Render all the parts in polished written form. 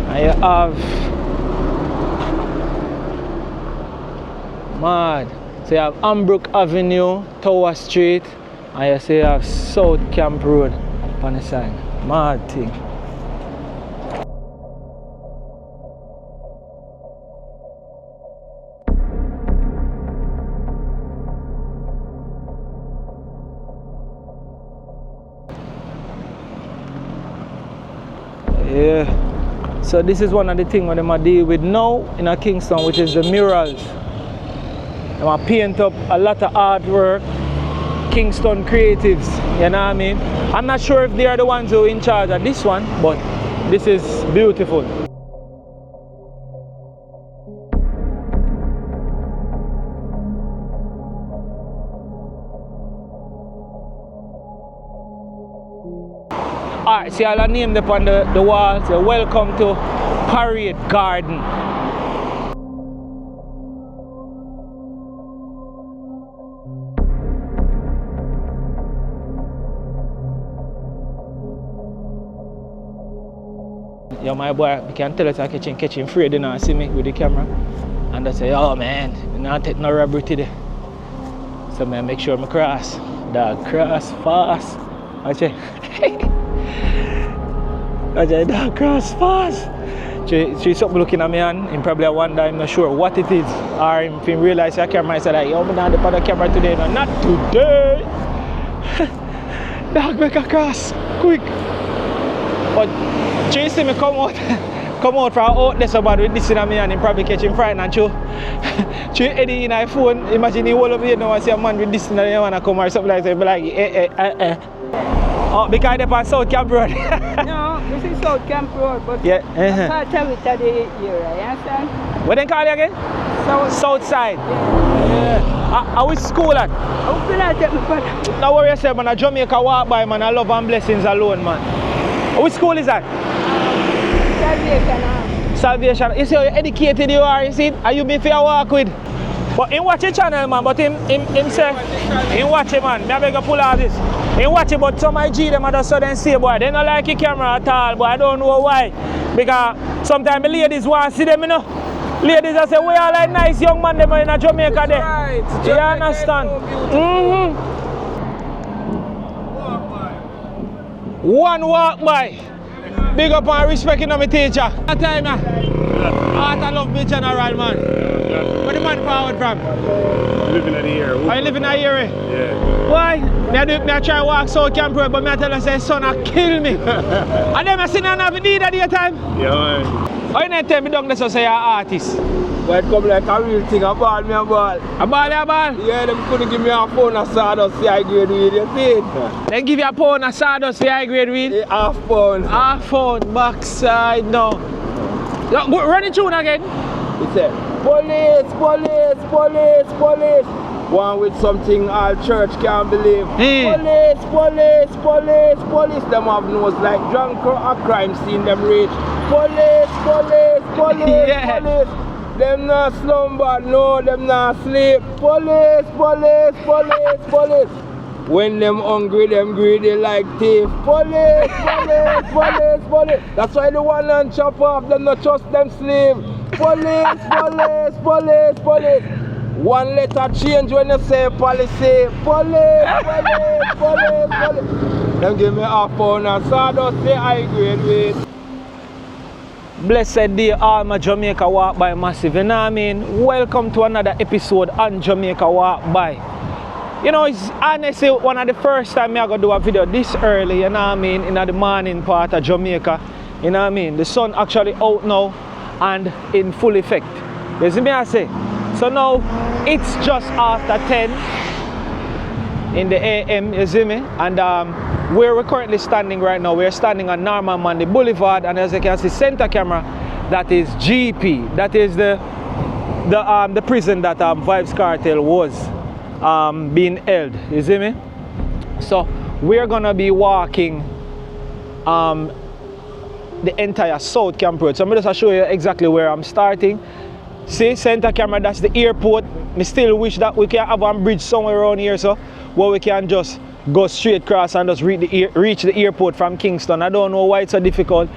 And you have mad. So you have Ambrook Avenue, Tower Street, and you see you have South Camp Road on the side. Mad thing. Yeah. So this is one of the things that I deal with now in a Kingston, which is the murals. I paint up a lot of artwork, Kingston creatives, you know what I mean? I'm not sure if they are the ones who are in charge of this one, but this is beautiful. Alright, see I'll name them on the wall. So welcome to Parade Garden. Yo, my boy, I can tell us I catch him afraid, you know, see me with the camera. And I say, oh man, I'm not taking no robbery today. So man, make sure I cross. Dog, cross fast. I say, dog, cross fast. She's something looking at me and him probably wonder, I'm not sure what it is. Or if he realize the camera, I said, like, yo, I'm not the camera today. No, not today. Dog, make a cross, quick. But she see me come out from out there somebody with this in me and him probably catch him frightened and she Eddie in her phone. Imagine he hold up here now and see a man with this in the want to come or something like that. Be like, Oh, because they're on South Camp Road. No, this is South Camp Road, but yeah. I can't tell it at the area, you understand? What they call it again? South side. Yeah. How is school at? How can I take my father? Don't worry yourself, man. Jamaica walk by, man. I love and blessings alone, man. Which school is that? Salvation. Salvation. You see how educated you are, you see? Are you been for your walk with? But him watch the channel, man. But him say, him watch it, man. I beg you pull out this. Him watch it, but some of G them just so then see, boy. They don't like the camera at all, but I don't know why. Because sometimes the ladies want to see them, you know. Ladies I say, we are like nice young man them in Jamaica there. Right. You understand? One walk by. Big up and respect my teacher. That time, Art I love me general, man. Where the man forward from? Living at the area. Are you living at the area? Yeah. Why? I try to walk South Camp Road, but I tell her, say, son, I kill me. And then I see none of need at the time. Yeah, man. Why you tell me down there so say you're an artist? But it come like a real thing, a ball me a ball. A ball, a ball? Yeah, them couldn't give me a pound of sawdust for high grade weed, you see it? They give you a pound of sawdust for high grade weed? Yeah, half pound. Half pound, backside, no. Run it tune again. He said, police, police, police, police. One with something all church can't believe. Police, police, police, police. Them have nose like drunk or a crime scene, them reach. Police, police, police, Yeah. police. Them not slumber, no, them not sleep. Police, police, police, police. When them hungry, them greedy like thief. Police, police, police, police. That's why the one and chop off, them not trust them sleeve. Police, police, police, police. One letter change when you say policy. Police, police, police, police. Them give me half pound and sawdust, say high grade weed. Blessed day, all my Jamaica Walk By Massive, you know what I mean? Welcome to another episode on Jamaica Walk By. You know, it's honestly one of the first time I go do a video this early, you know what I mean, in the morning part of Jamaica, you know what I mean? The sun actually out now and in full effect. You see me I say? So now, it's just after 10 in the AM, you see me? And where we're currently standing right now, we're standing on Norman Manley Boulevard, and as you can see, center camera, that is GP. That is the prison that Vybz Kartel was being held, you see me? So we're gonna be walking the entire South Camp Road. So I'm just show you exactly where I'm starting. See, center camera, that's the airport. I still wish that we can have a bridge somewhere around here, so where we can just go straight across and just reach the airport from Kingston. I don't know why it's so difficult,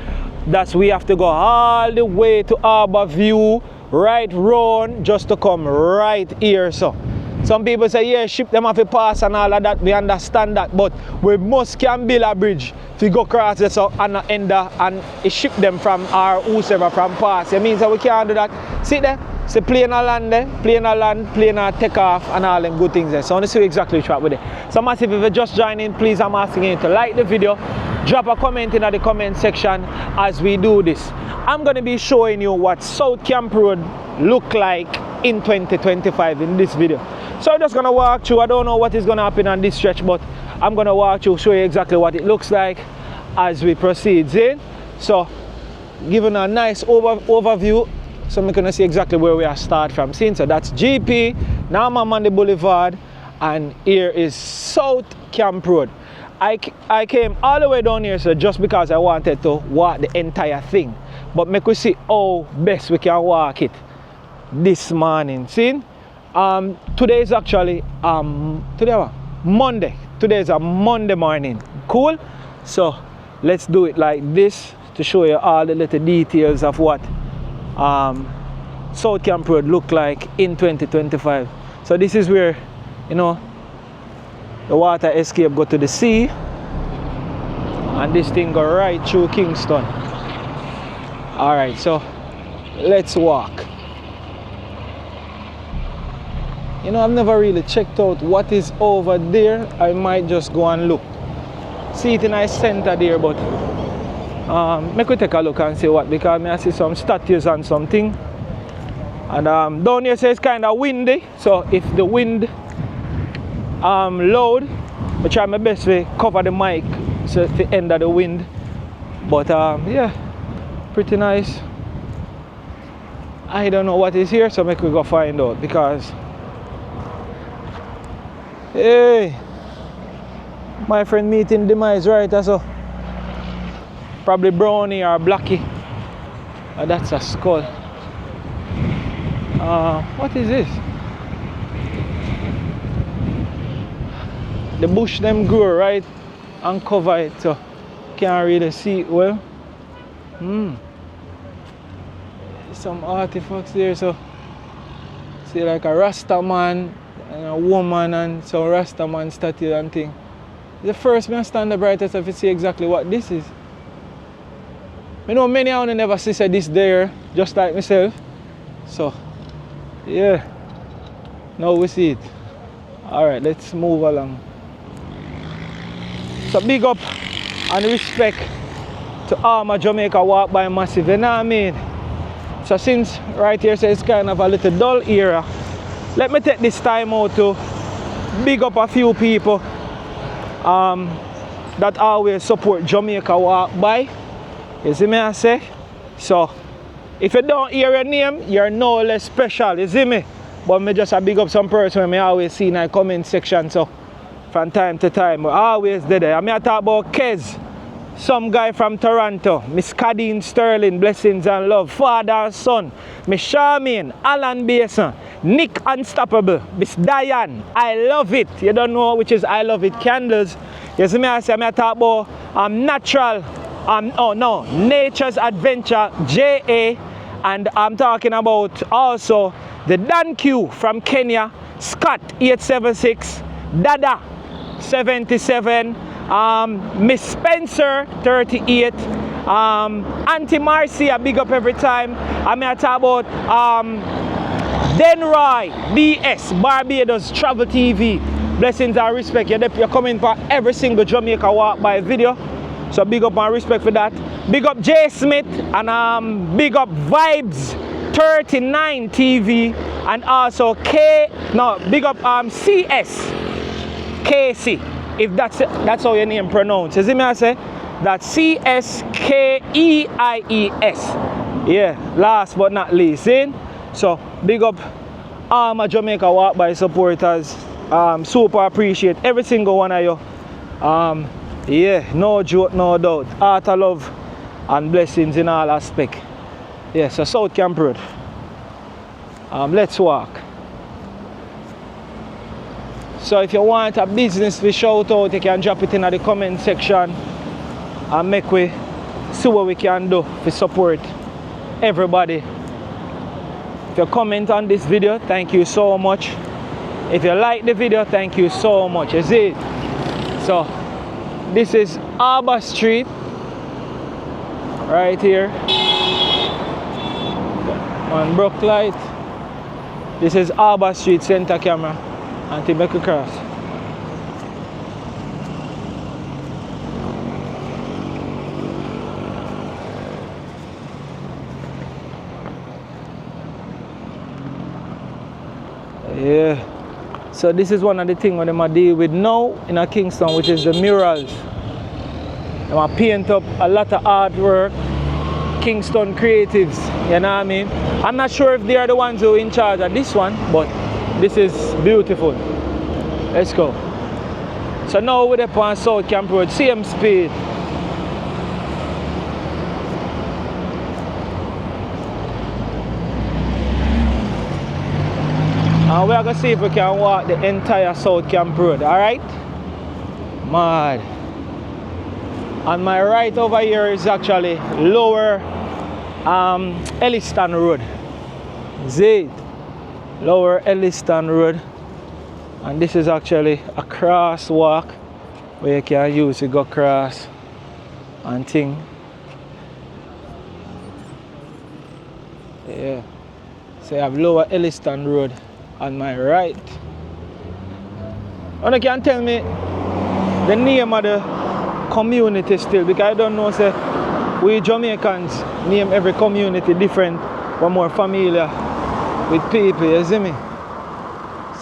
That's we have to go all the way to Harbour View, right round, just to come right here. So some people say, yeah, ship them have to pass and all of that. We understand that, but we must can build a bridge to go across this and end and ship them from our whosoever from pass. It means that we can't do that. See there? See plane a land there, plane a land, plane a take off and all them good things there. So I want to see exactly which track with it. So massive, if you're just joining, please I'm asking you to like the video, drop a comment in the comment section as we do this. I'm going to be showing you what South Camp Road look like in 2025 in this video. So I'm just going to walk through. I don't know what is going to happen on this stretch, but I'm going to walk through, show you exactly what it looks like as we proceed. See? So giving a nice overview, so I'm going to see exactly where we are start from. See? So that's GP, now I'm on the boulevard, and here is South Camp Road. I came all the way down here, so just because I wanted to walk the entire thing. But make we see how best we can walk it this morning. See? Today is actually Monday. Today is a Monday morning. Cool? So let's do it like this to show you all the little details of what South Camp Road look like in 2025. So this is where, you know, the water escape go to the sea, and this thing go right through Kingston. Alright, so let's walk. You know, I've never really checked out what is over there. I might just go and look. See it in the center there, but make we take a look and see what, because I see some statues and something. And down here says it's kind of windy, so if the wind loud, I try my best to cover the mic so at the end of the wind. But yeah, pretty nice. I don't know what is here, so make we go find out, because hey, my friend meeting demise right, so probably brownie or blackie. That's a skull. What is this? The bush them grow right and cover it, so can't really see it well. Some artifacts there, so see like a Rasta man and a woman and some Rasta man statue and thing. The first man stand up right as if you see exactly what this is. You know, many I never see this there, just like myself. So yeah, now we see it. Alright, let's move along. So big up and respect to all my Jamaica walk by massive, you know what I mean? So since right here says it's kind of a little dull area, let me take this time out to big up a few people that always support Jamaica walk by. You see me I say? So if you don't hear your name, you're no less special, you see me? But me just a big up some person when I always see in the comment section, so from time to time, we're always there. I mean I talk about Kez, some guy from Toronto, Miss Cadine Sterling, blessings and love, father and son, Miss Charmaine, Alan Basin, Nick Unstoppable, Miss Diane, I love it. You don't know which is I love it candles. You see me I say, I talk about natural, Nature's Adventure, JA, and I'm talking about also the Dan Q from Kenya, Scott 876, Dada 77, Miss Spencer 38, Auntie Marcia, big up every time. I mean I talk about Denroy BS Barbados Travel TV, blessings and respect. You're coming for every single Jamaica walk by video, so big up and respect for that. Big up J Smith and big up Vibes 39 TV, and also big up CS KC, if that's how your name pronounced. You see me I say? That's CSKEIES. Yeah, last but not least. See? So big up all my Jamaica walk by supporters. Super appreciate every single one of you. Yeah, no joke, no doubt. Heart of love and blessings in all aspects. Yeah, so South Camp Road. Let's walk. So if you want a business to shout out, you can drop it in the comment section and make we see what we can do to support everybody. If you comment on this video, thank you so much. If you like the video, thank you so much. You see it? So this is Harbour Street right here on Brook Light. This is Harbour Street center camera until make a cross. Yeah. So this is one of the things that I deal with now in a Kingston, which is the murals. I paint up a lot of artwork, Kingston creatives, you know what I mean? I'm not sure if they are the ones who are in charge of this one, but this is beautiful. Let's go. So now we're up on South Camp Road, same speed. And we're going to see if we can walk the entire South Camp Road, alright? Mad. On my right over here is actually Lower Elliston Road. See it? Lower Elliston Road. And this is actually a crosswalk where you can use to go across and thing. Yeah. So you have Lower Elliston Road on my right. And you can tell me the name of the community still, because I don't know, say we Jamaicans name every community different, but more familiar with people, you see me?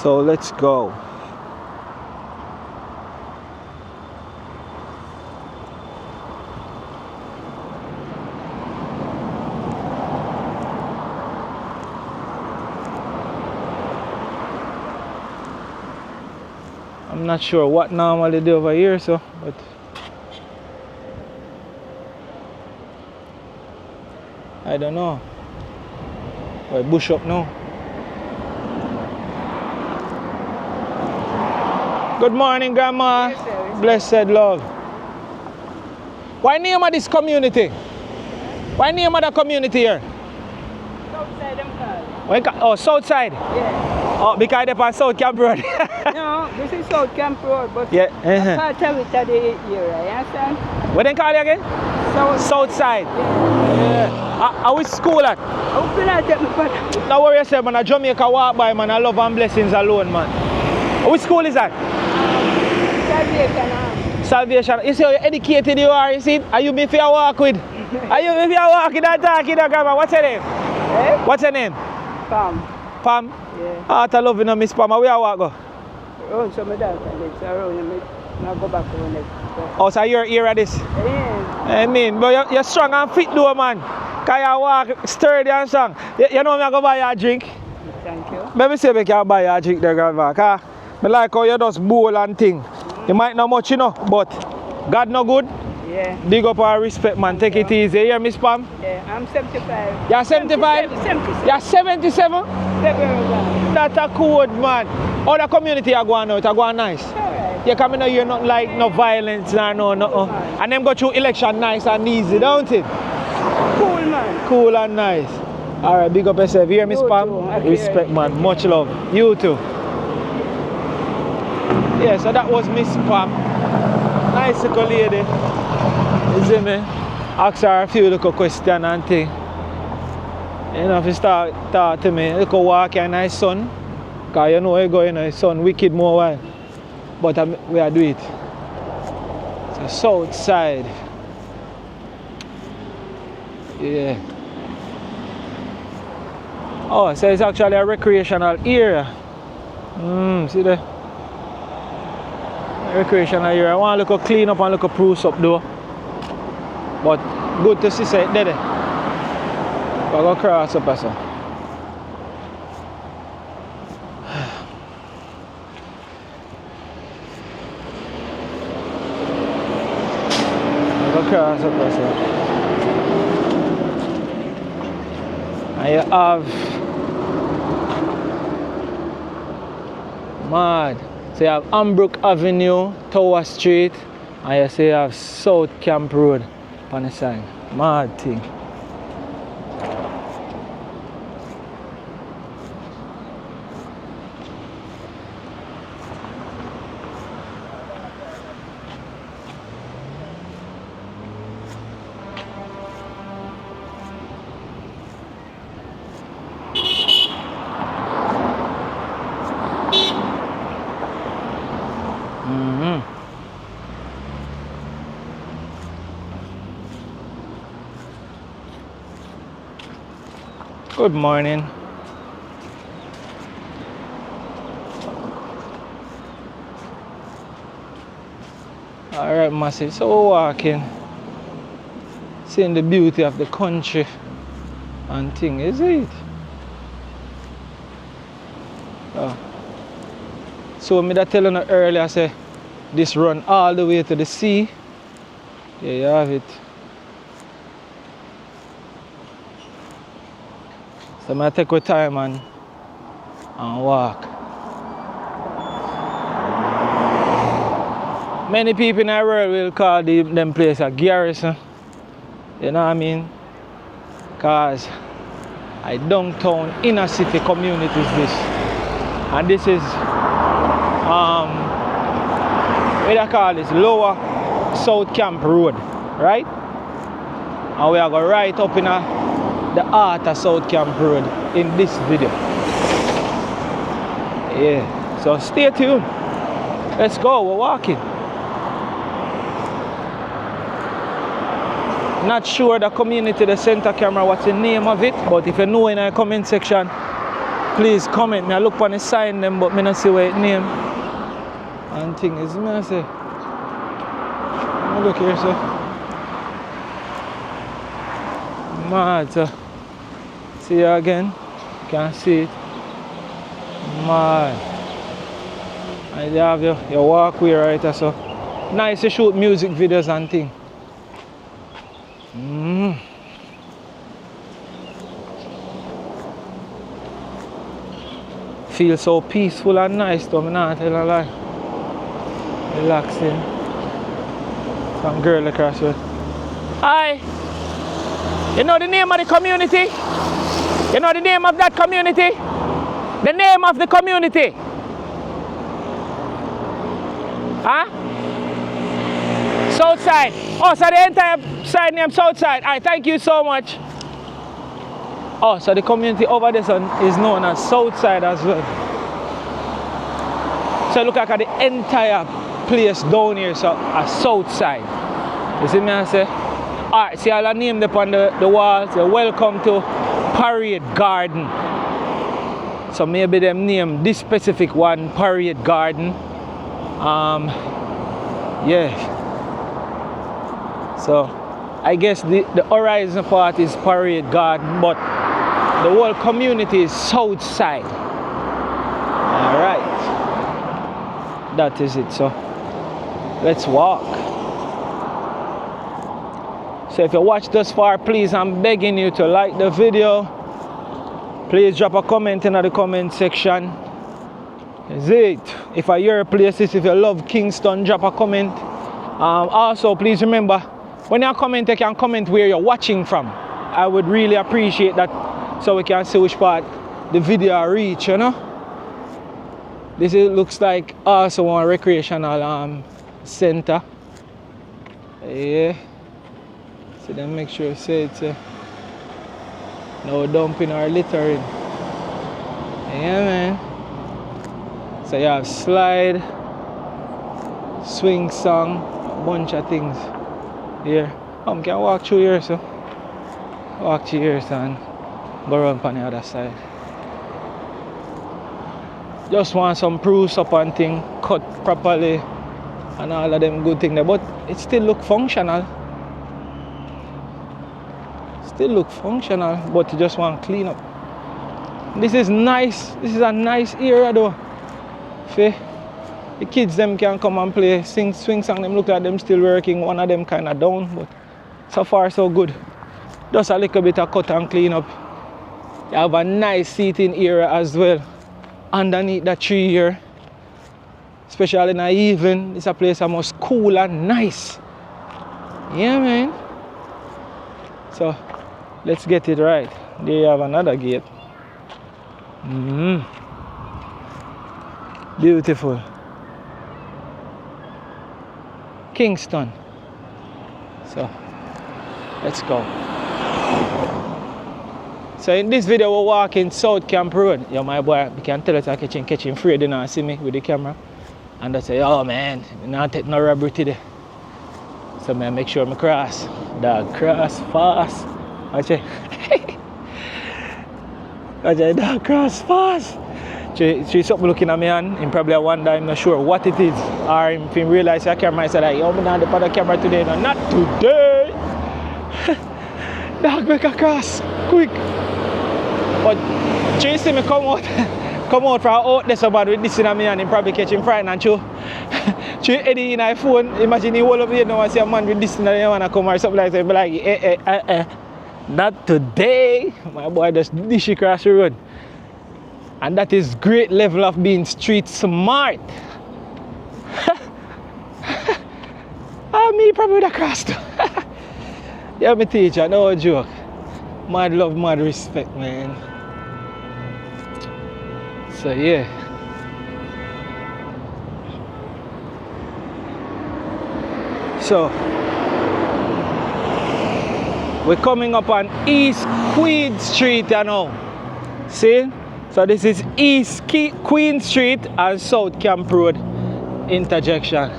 So let's go. I'm not sure what normally do over here, so but I don't know. Why bush up now? Good morning, Grandma. Yes, sir. Blessed love. Why name of this community? Why name of the community here? Outside them cars. Oh, South Side. Yeah. Oh, because they're on South Camp Road. No, this is South Camp Road, but Yeah. I can't tell it at the area, you understand? What they call it again? South Side. Yeah. Are we school at? I hope you not take me for Don't worry yourself, man. A Jamaica walk by, man. I love and blessings alone, man. Which school is that? Salvation. Salvation. You see how educated you are, you see? Are you me if you walk with? Are you if you walk with that talking, Grandma? What's your name? Eh? What's your name? Pam. Pam? Yeah. Heart of love, you know, Miss Pam. Where you walk go? Around some of that, lives around and I go back home next. Oh, so you're here at this? Yeah. I mean, but you're strong and fit though, man. Because you walk sturdy and strong. You know me, I go buy you a drink? Thank you. Maybe say we can buy you a drink there, Grandma. Because I like how you just bowl and thing. You might not much, you know, but God no good. Yeah. Big up our respect, man. Take it easy. You hear me, Spam? Yeah, I'm 75. You're 75? 77. You're 77? That's a good man. All the community are going out, are going nice. Alright. You come in here, not like no violence, no. And them go through election nice and easy, don't it? Cool, man. Cool and nice. Alright, big up yourself. You hear me, You Spam? too. Okay. Respect, man. Much love. You too. Yeah, so that was Miss Spam. Nice little lady. You see me? Ask her a few little questions and things. You know, if you start talk to me, you go walk in my son. Because you know you go in my son wicked more while. But we are do it. So South Side. Yeah. Oh, so it's actually a recreational area. See there? Recreational area. I want to look clean up and look spruce up though. But good to see it there. We're going to cross up as well. We're going to cross up as well. And you have mad. So you have Ambrook Avenue, Tower Street, and you see you have South Camp Road. on the sign. Mad thing. Good morning. Alright, massive. So we're walking, seeing the beauty of the country and thing, is it? Oh. So me that telling you earlier, I say this run all the way to the sea. There you have it. So I take our time and walk. Many people in the world will call them place a garrison. You know what I mean? Because I downtown inner city communities this. And this is what I call this Lower South Camp Road, right? And we are going right up in the heart of South Camp Road in this video. Yeah, so stay tuned. Let's go, we're walking. Not sure the community, the center camera, what's the name of it, but if you know in the comment section, please comment. Me I look on the sign them, but me not see what it name. And thing is, me I say, look here, sir. Mad, sir. See you again. Can't see it. Mad. And you have your walkway right there, so nice to shoot music videos and thing. Feel so peaceful and nice though, I'm not tell a lie. Relaxing. Some girl across here. Hi! You know the name of the community? You know the name of that community? The name of the community? Huh? Southside. Oh, so the entire side name Southside. Alright, thank you so much. Oh, so the community over there is known as Southside as well. So look at the entire place down here, so a Southside. You see me I say? Alright, see all the name up on the wall. So welcome to Parade Garden. So maybe them name this specific one Parade Garden. Yeah. So I guess the horizon part is Parade Garden, but the whole community is Southside. Alright. That is it. So let's walk. So if you watch thus far, please, I'm begging you to like the video. Please drop a comment in the comment section. Is it? If I hear places, if you love Kingston, drop a comment. Also, please remember, when you comment, you can comment where you're watching from. I would really appreciate that, so we can see which part the video reach, you know. This looks like also one recreational center. Yeah. So then make sure you say it's no dumping or littering. Yeah, man. So you have slide, swing song, a bunch of things here. Can walk through here, so walk through here and go around on the other side. Just want some spruce up and thing, cut properly and all of them good things there, but it still look functional. Still look functional, but you just want to clean up. This is nice. This is a nice area though. The kids them can come and play, swing song. Them look like them still working. One of them kind of down, but so far so good. Just a little bit of cut and clean up. You have a nice seating area as well underneath the tree here. Especially in the evening, it's a place that must cool and nice. Yeah, man. So let's get it right. They have another gate. Beautiful. Kingston. So let's go. So in this video we're walking South Camp Road. Yo, my boy, you can tell us I'm catching afraid, you know, see me with the camera. And I say, oh man, I'm not taking no robbery today. So I make sure I cross. Dog cross fast. Watch it. Watch it, dog cross fast. She's something looking at me and him probably wonder, I'm not sure what it is. Or if he realize the camera, I said, like, yo, I'm not the camera today. No, not today. Dog make a cross. Quick. But she see me come out from out there so bad with this in me and him probably catch him frightened and she Eddie in her phone. Imagine he hold up here now and see a man with this in the want to come or something like that. Be like, not today. My boy just dish across the road. And that is great level of being street smart. Me probably would have crossed. Yeah, my teacher, no joke. Mad love, mad respect, man. So yeah. So we're coming up on East Queen Street, you know. See? So this is East Queen Street and South Camp Road interjection.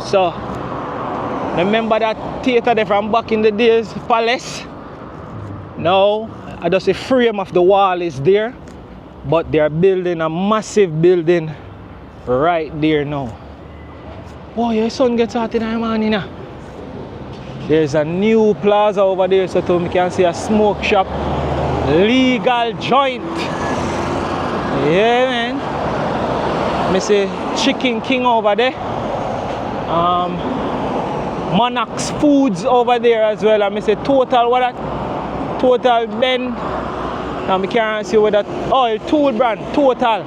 So remember that theater there from back in the days, Palace? Now, I just the frame of the wall is there, but they're building a massive building right there now. Oh, your sun gets out in the morning now. There's a new plaza over there, so we can see a smoke shop. Legal joint. Yeah, man. I see Chicken King over there. Monarch's Foods over there as well. And I see Total, what that? Total Ben. Now I can't see what that. Oh, Tool brand, Total.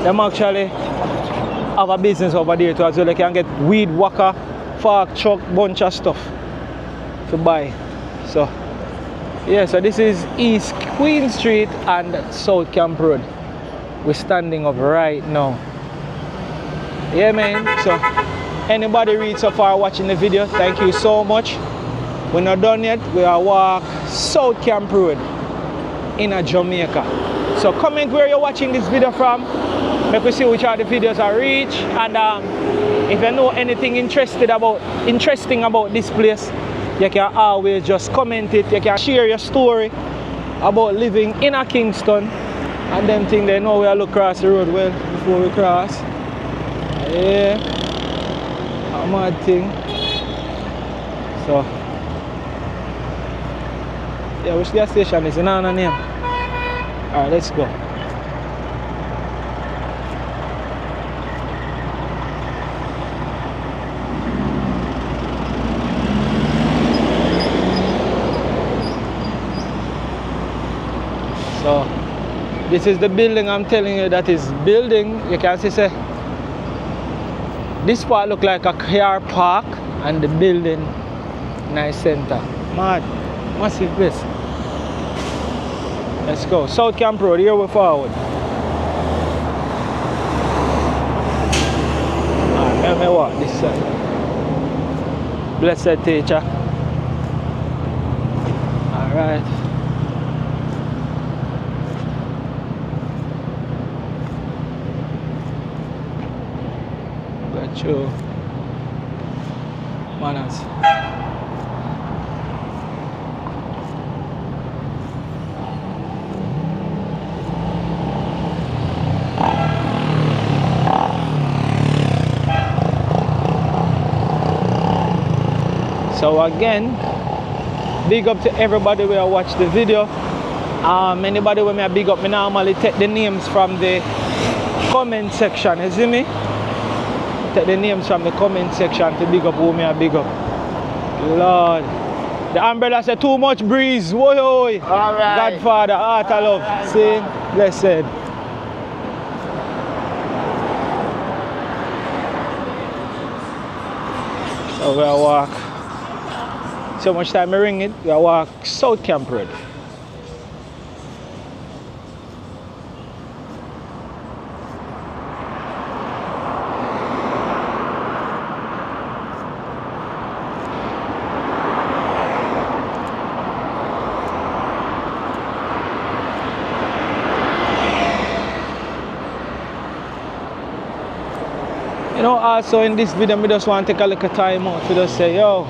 Them actually have a business over there too as well. They can get weed whacker, fork, truck, bunch of stuff to buy. So yeah, so this is East Queen Street and South Camp Road. We're standing up right now. Yeah, man. So anybody read so far watching the video, thank you so much. We're not done yet. We are walk South Camp Road in Jamaica. So comment where you're watching this video from. Make we see which are the videos I reach. And if you know anything interesting about this place, you can always just comment it. You can share your story about living in a Kingston. And them things they know we'll look across the road well before we cross. Yeah. A mad thing. So yeah, which gas station is? Another name. Alright, let's go. So this is the building I'm telling you that is building. You can see say this part look like a car park and the building nice center. Mad, massive place. Let's go. South Camp Road, here we're forward. Alright, let me walk this side. Blessed teacher. Alright. Got you. Manners. So again, big up to everybody who watch the video. Anybody who may big up, me normally take the names from the comment section, you see me? Take the names from the comment section to big up who may big up. Lord. The umbrella said too much breeze. Whoa, whoa. All right. Godfather, heart of love. Right. See? Blessed. So we'll walk So much time I ring it, we walk South Camp Road. You know, also in this video, I just want to take a little time out to just say, yo,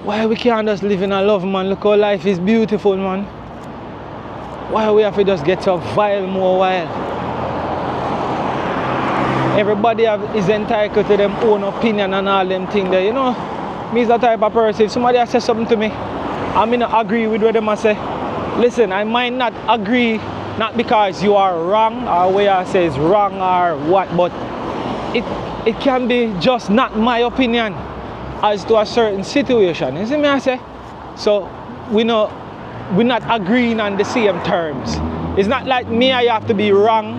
why we can't just live in a love, man? Look how life is beautiful, man. Why we have to just get so vile more while? Everybody is entitled to them own opinion and all them things there. You know, me is the type of person, if somebody has said something to me, I may not agree with what them say. Listen, I might not agree, not because you are wrong or what I say is wrong or what, but it can be just not my opinion as to a certain situation. You see me I say? So we're not agreeing on the same terms. It's not like me I have to be wrong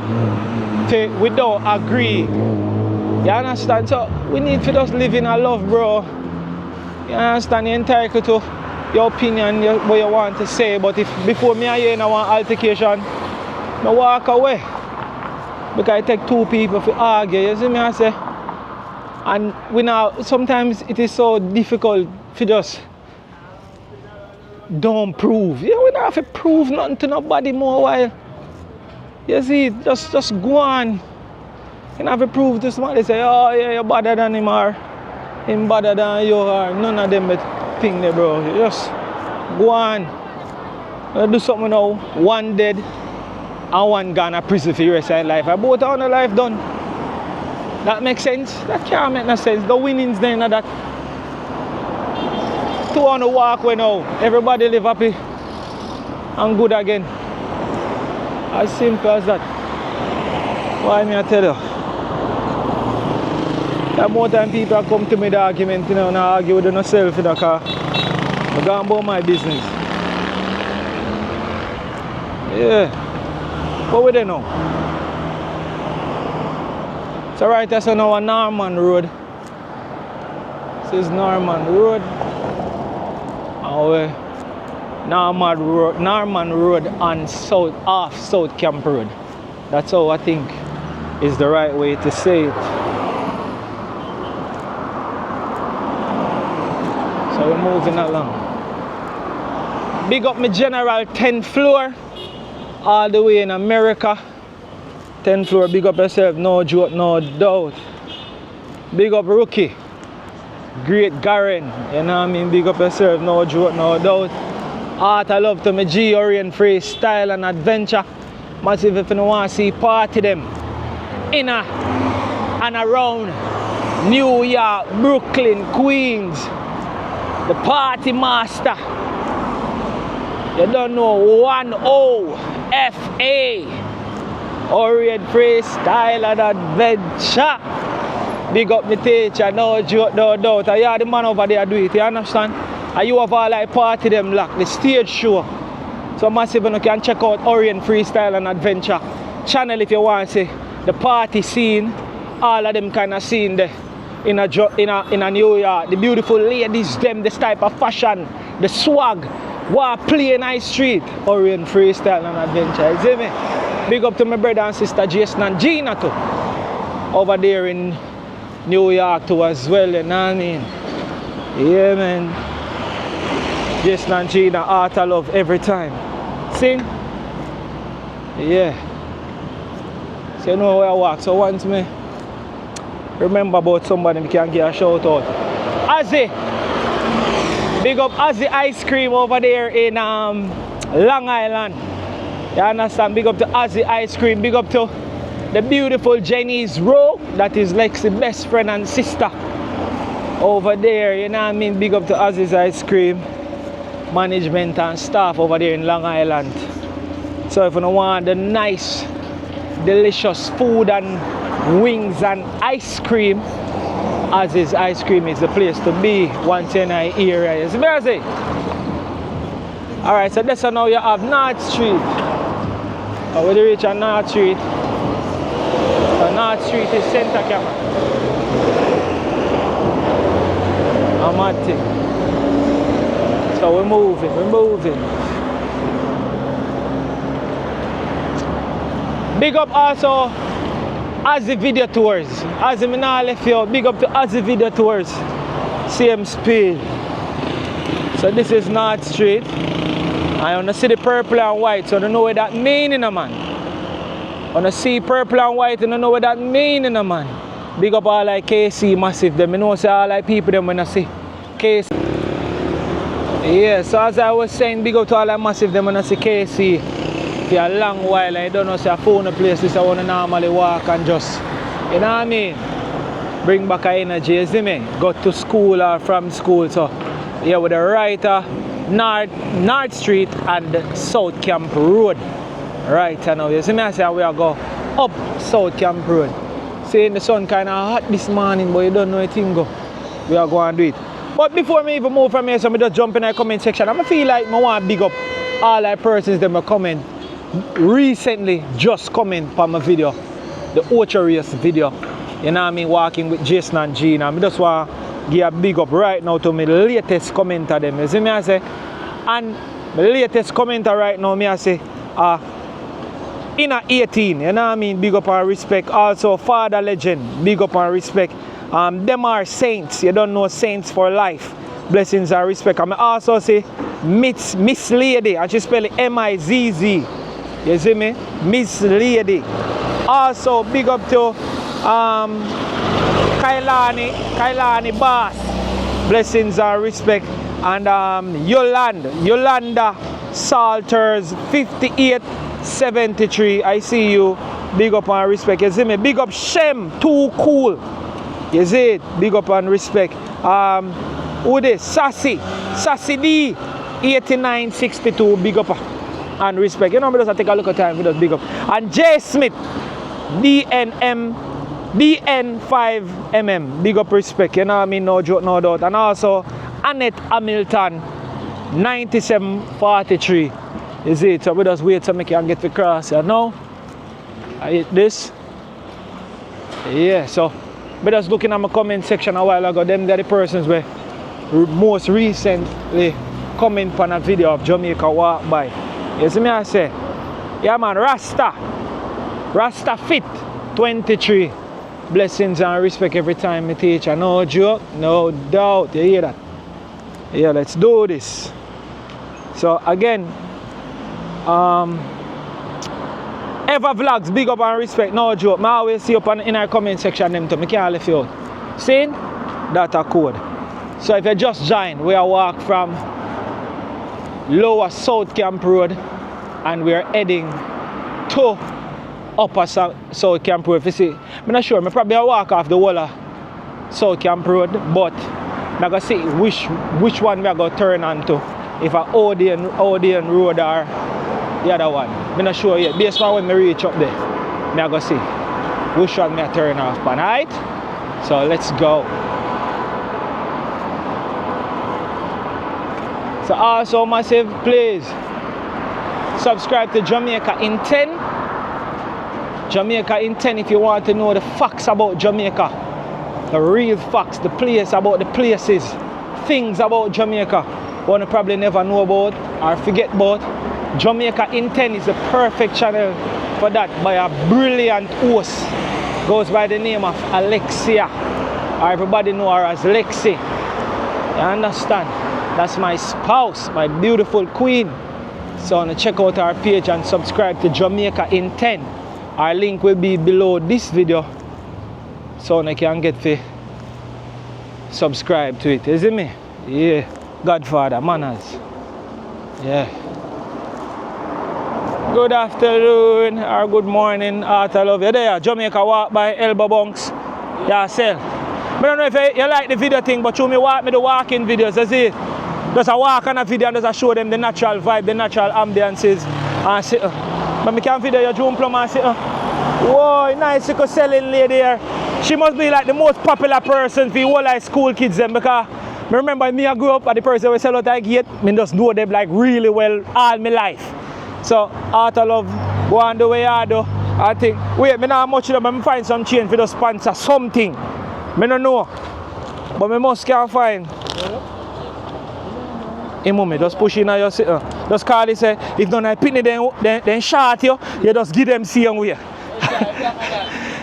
we don't agree. You understand? So we need to just live in a love, bro. You understand? You're entitled to your opinion, what you want to say, but if before me and you in one altercation, I walk away. Because I take two people to argue, you see me I say? And we now, sometimes it is so difficult to just don't prove. You know, we don't have to prove nothing to nobody more while. You see, just go on. You don't have to prove to somebody, say, oh yeah, you're better than him or him better than you or none of them thing there, bro. You just go on. You do something now, one dead and one gone to prison for the rest of their life. I both on the life done. That makes sense? That can't make no sense. The winnings then are that. Two on the walkway now. Everybody live happy and good again. As simple as that. Why me I tell you? The more time people come to me the argument, you know, and I argue with themselves in the car. I go about my business. Yeah. What we there now? So right that's now a Norman Road. This is Norman Road. And Norman Road on off South Camp Road. That's how I think is the right way to say it. So we're moving along. Big up my general 10th floor. All the way in America. 10th floor, big up yourself, no joke, no doubt. Big up Rookie. Great Garen, you know what I mean? Big up yourself, no joke, no doubt. Art I love to my G Orient Freestyle and Adventure. Massive if you don't want to see party them. In and around New York, Brooklyn, Queens. The party master. You don't know 10FA. Orient Freestyle and Adventure. Big up my teacher, no joke, no doubt. I hear the man over there do it, you understand? And you have all like party them lock, the stage show. So massive you can check out Orient Freestyle and Adventure channel if you want to see the party scene, all of them kind of scene there in a New York. The beautiful ladies, them, this type of fashion, the swag, what play in high street. Orient Freestyle and Adventure, you see me? Big up to my brother and sister Jason and Gina too. Over there in New York too as well, you know what I mean? Yeah, man. Jason and Gina, art I love every time. Sing? Yeah. So you know where I walk. So once me remember about somebody, we can give a shout out. Azzy. Big up Azzy Ice Cream over there in Long Island. You understand? Big up to Azzy Ice Cream. Big up to the beautiful Jenny's Row. That is Lexi's best friend and sister over there. You know what I mean? Big up to Azzy's Ice Cream management and staff over there in Long Island. So if you don't want the nice, delicious food and wings and ice cream, Azzy's Ice Cream is the place to be once in an area. You see what I say? Alright, so that's how now you have North Street. When you reach on North Street, North Street is center camera. I'm at it. So we're moving. Big up also Azzy Video Tours. Azzy, me nah left you. Big up to Azzy Video Tours. Same speed. So this is North Street. I wanna see the purple and white, so I don't know what that meaning, man. I wanna see purple and white, and I don't know what that meaning, man. Big up all like KC massive them. I know say all like people them when I see KC. Yeah, so as I was saying, big up to all like massive them when I see KC. For a long while, I don't know say I found a place this I wanna normally walk and just, you know what I mean? Bring back a energy, you see me? Go to school or from school, so yeah, with the right North Street and South Camp Road. Right now, you see me I say we are go up South Camp Road. Saying the sun kinda hot this morning, but you don't know a thing go. We are going to do it. But before me even move from here, so I just jump in the comment section. I feel like I want to big up all the persons that comment recently just comment on my video, the Ocho Race video. You know what I mean, walking with Jason and Gina. I just want to give a big up right now to my latest commenter them. You see me I say? And my latest commenter right now, me I say, Inner 18, you know what I mean? Big up and respect. Also, Father Legend, big up and respect. Them are saints. You don't know saints for life. Blessings and respect. I also say Miss Lady, and she spell it M-I-Z-Z. You see me? Miss Lady. Also, big up to Kailani Bass. Blessings and respect. And Yolanda Salters 5873. I see you. Big up and respect. You see me? Big up Shem, too cool. You see it? Big up and respect. Who this? Sassy D 8962. Big up and respect. You know, me just take a look at time. We just big up. And J Smith DN5MM. Big up respect. You know what I mean? No joke, no doubt. And also Annette Hamilton 9743. You see it? So we just wait to make you get the cross. You know? I hit this. Yeah, so but just looking at my comment section a while ago, them are the persons where most recently comment on a video of Jamaica walk by. You see me I say, yeah man, Rasta Fit 23. Blessings and respect every time I teach. I no joke, no doubt. You hear that? Yeah, let's do this. So again, Ever Vlogs, big up and respect, no joke. I always see up in our comment section them too. I can't leave you out. See? Data code. So if you just join, we are walk from Lower South Camp Road and we are heading to Upper South Camp Road. If you see, I'm not sure, I probably walk off the whole of South Camp Road, but I'm going to see which one we are going to turn onto. If a Odeon Road or the other one. I'm not sure yet. Based on when I reach up there, I'm going to see which one I turn off. Alright? So let's go. So also massive, please subscribe to Jamaica in 10. Jamaica in 10 if you want to know the facts about Jamaica. The real facts, the place about the places, things about Jamaica. One you probably never know about or forget about. Jamaica in 10 is the perfect channel for that by a brilliant host. Goes by the name of Alexia. Or everybody know her as Lexi. You understand? That's my spouse, my beautiful queen. So check out our page and subscribe to Jamaica in 10. Our link will be below this video. So you can get to subscribe to it. Is it me? Yeah. Godfather, manners. Yeah. Good afternoon or good morning, Art I love you there. Jamaica walk by elbow bunks. Yeah, sell. I don't know if you like the video thing, but you me walk me the walking videos, you see? Just a walk on a video and just show them the natural vibe, the natural ambiances. And sit. But I can video your June Plum and sit. Whoa, nice little selling lady here. She must be like the most popular person for all like school kids them because I remember me I grew up at the person who sell out I get, I just know them like really well all my life. So Art I love go on the way I do. I think wait, I not much of them, I find some change for the sponsor something. I don't know. But I must can find. Hey, mommy, just push in your just call it, say, if don't have pitney, then shot you just give them see way.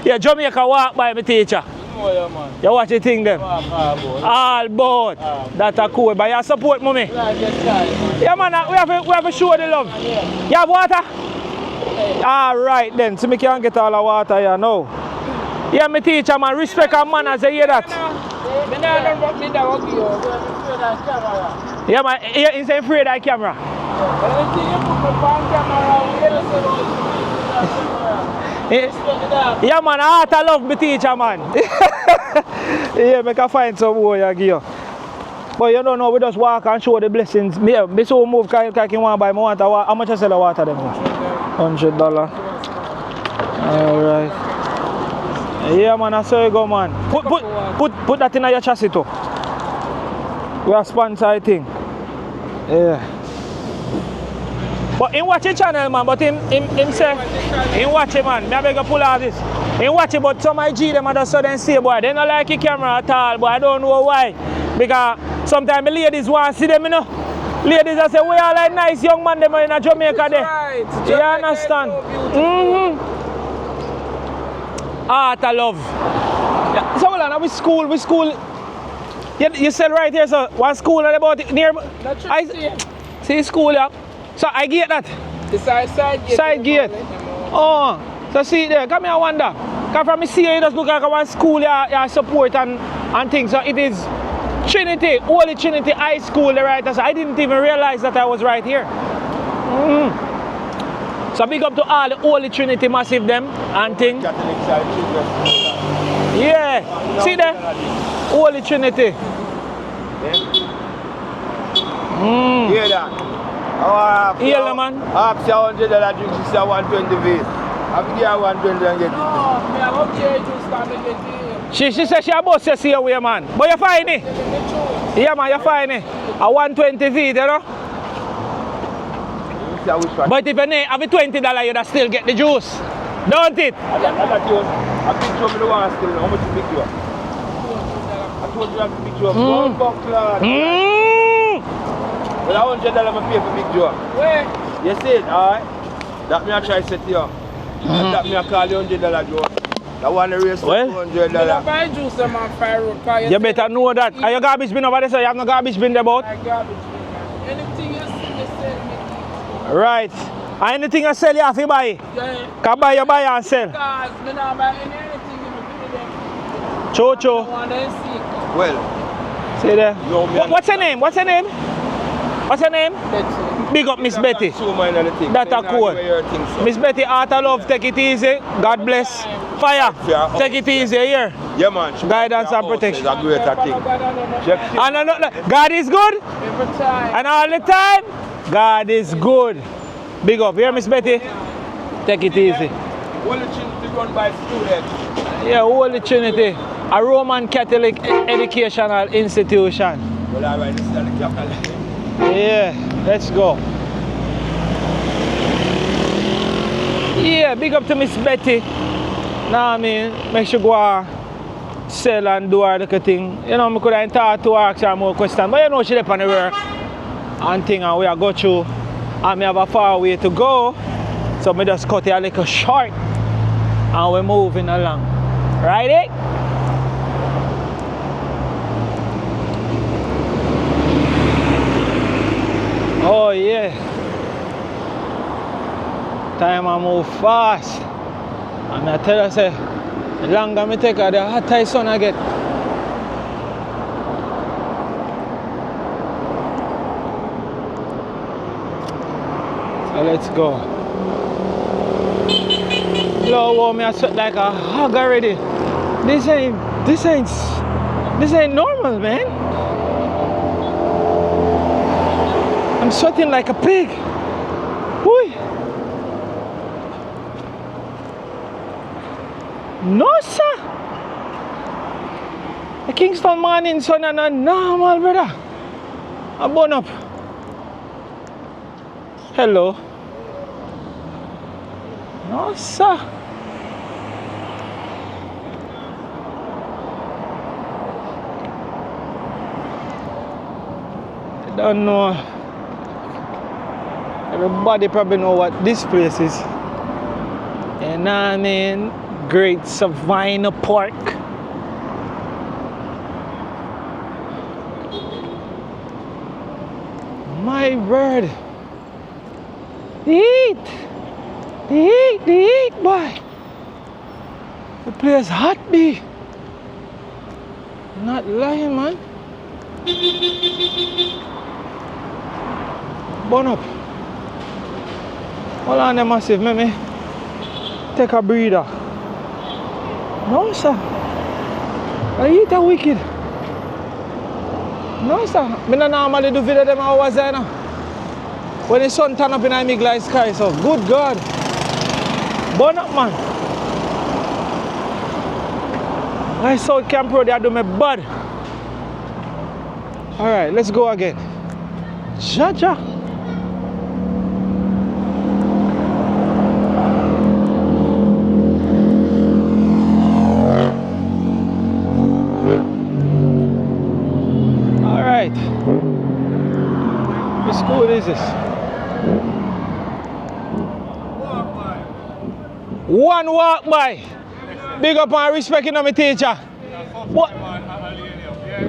Yeah, Jamaica walk by my teacher. You watch the thing them? All boat. That's a cool. But you support mommy? Yeah, man, we have to show the love. You have water? Alright then, so me can get all the water here now. Yeah, my teacher, man, respect and manners, you hear that? Yeah, man, he's afraid of the camera. Yeah, man, I love my teacher, man. Yeah, make a find some boy here, give you. But you don't know, we just walk and show the blessings. Me so move, because I want to buy more water. How much I sell the water then? $100. Alright. Yeah, man, I saw you go, man. Put that in your chassis too. We are sponsor, I think. Yeah. But him watch the channel, man, but him say, him watch it, man. Me beg you pull out this. Him watch it, but some IG them just so then say, boy, they don't like the camera at all, but I don't know why. Because sometimes the ladies want to see them, you know. Ladies I say, we are like nice young man them in Jamaica there. Right. You understand? Art I love. Yeah. So now we school. You said right here, so one school and about near. See school, yeah. So I get that. The side gate. Side gate. Oh, so see there, come here I wonder. Because from me see you just look like one school you support and things. So it is Trinity, Holy Trinity High School, the right. So I didn't even realize that I was right here. So big up to all the Holy Trinity massive them and things. Yeah. See there? Holy Trinity. Hear that? Hear man? Half $100 drink, she said 120 feet. I'll give you 120 and get it. She said she about to see away, man. But you're fine, eh? Yeah, man, you're fine, eh? A 120 feet, you know? But if you have $20, you'd still get the juice. Don't it? I picked you up in the one still. How much you pick you up? I told you I have to pick you up. One buckler. Well, $100 I pay for big job. Where? You see it, alright? That me I try to set you up. And that me I call you $100 job. That one the race well, $200. You buy juice on Fire Road. You better know that. Are your garbage bin over there, so you have no garbage bin there about? Garbage bin. Anything you see, you sell me. Right. And anything you sell, you have to buy. Yeah. Can buy, you buy and sell. Because me not buy anything in the Cho. Well. See there. What's her name? What's her name? What's her name? Betty. Big up Miss Betty. That's a cool. Miss Betty, art of love, take it easy. God bless. Fire. Take it easy here. Yeah, man. Guidance and protection. It's a greater thing. And God is good. Every time. And all the time, God is good. Big up. Here, Miss Betty. Take it easy. Holy Trinity run by students. Yeah, Holy Trinity. A Roman Catholic educational institution. Well, alright, this is the capital. Yeah, let's go. Yeah, big up to Miss Betty. Nah, I mean, make sure go sell and do her little thing. You know, I could have talked to her, ask her more questions. But you know, she's up on the work and thing, and we are go through. And we have a far way to go. So we just cut it a little short. And we're moving along. Right, eh? Oh yeah. Time I move fast. And I tell you, say, the longer I take her, the hotter the sun I get. So let's go. Lord, wow, me I sweat like a hog already. This ain't normal, man. I'm sweating like a pig. Whoo. No, sir. The Kingston morning sun and a normal, brother. I burn up. Hello. No, sir. don't know. Everybody probably know what this place is. And I mean, Great Savannah Park. My word. The heat, boy. The place hot, be. Not lying, man. Burn up. Hold on there, massive. Let me take a breather. No, sir. I eat a wicked. No, sir. I don't normally do video them hours there now. When the sun turn up in the glass sky, so good God. Burn up, man. I South Camp Road, they do me bad. Alright, let's go again. Jaja. Alright. Which school is this? One walk by. Big up and respect, you know, my teacher. What?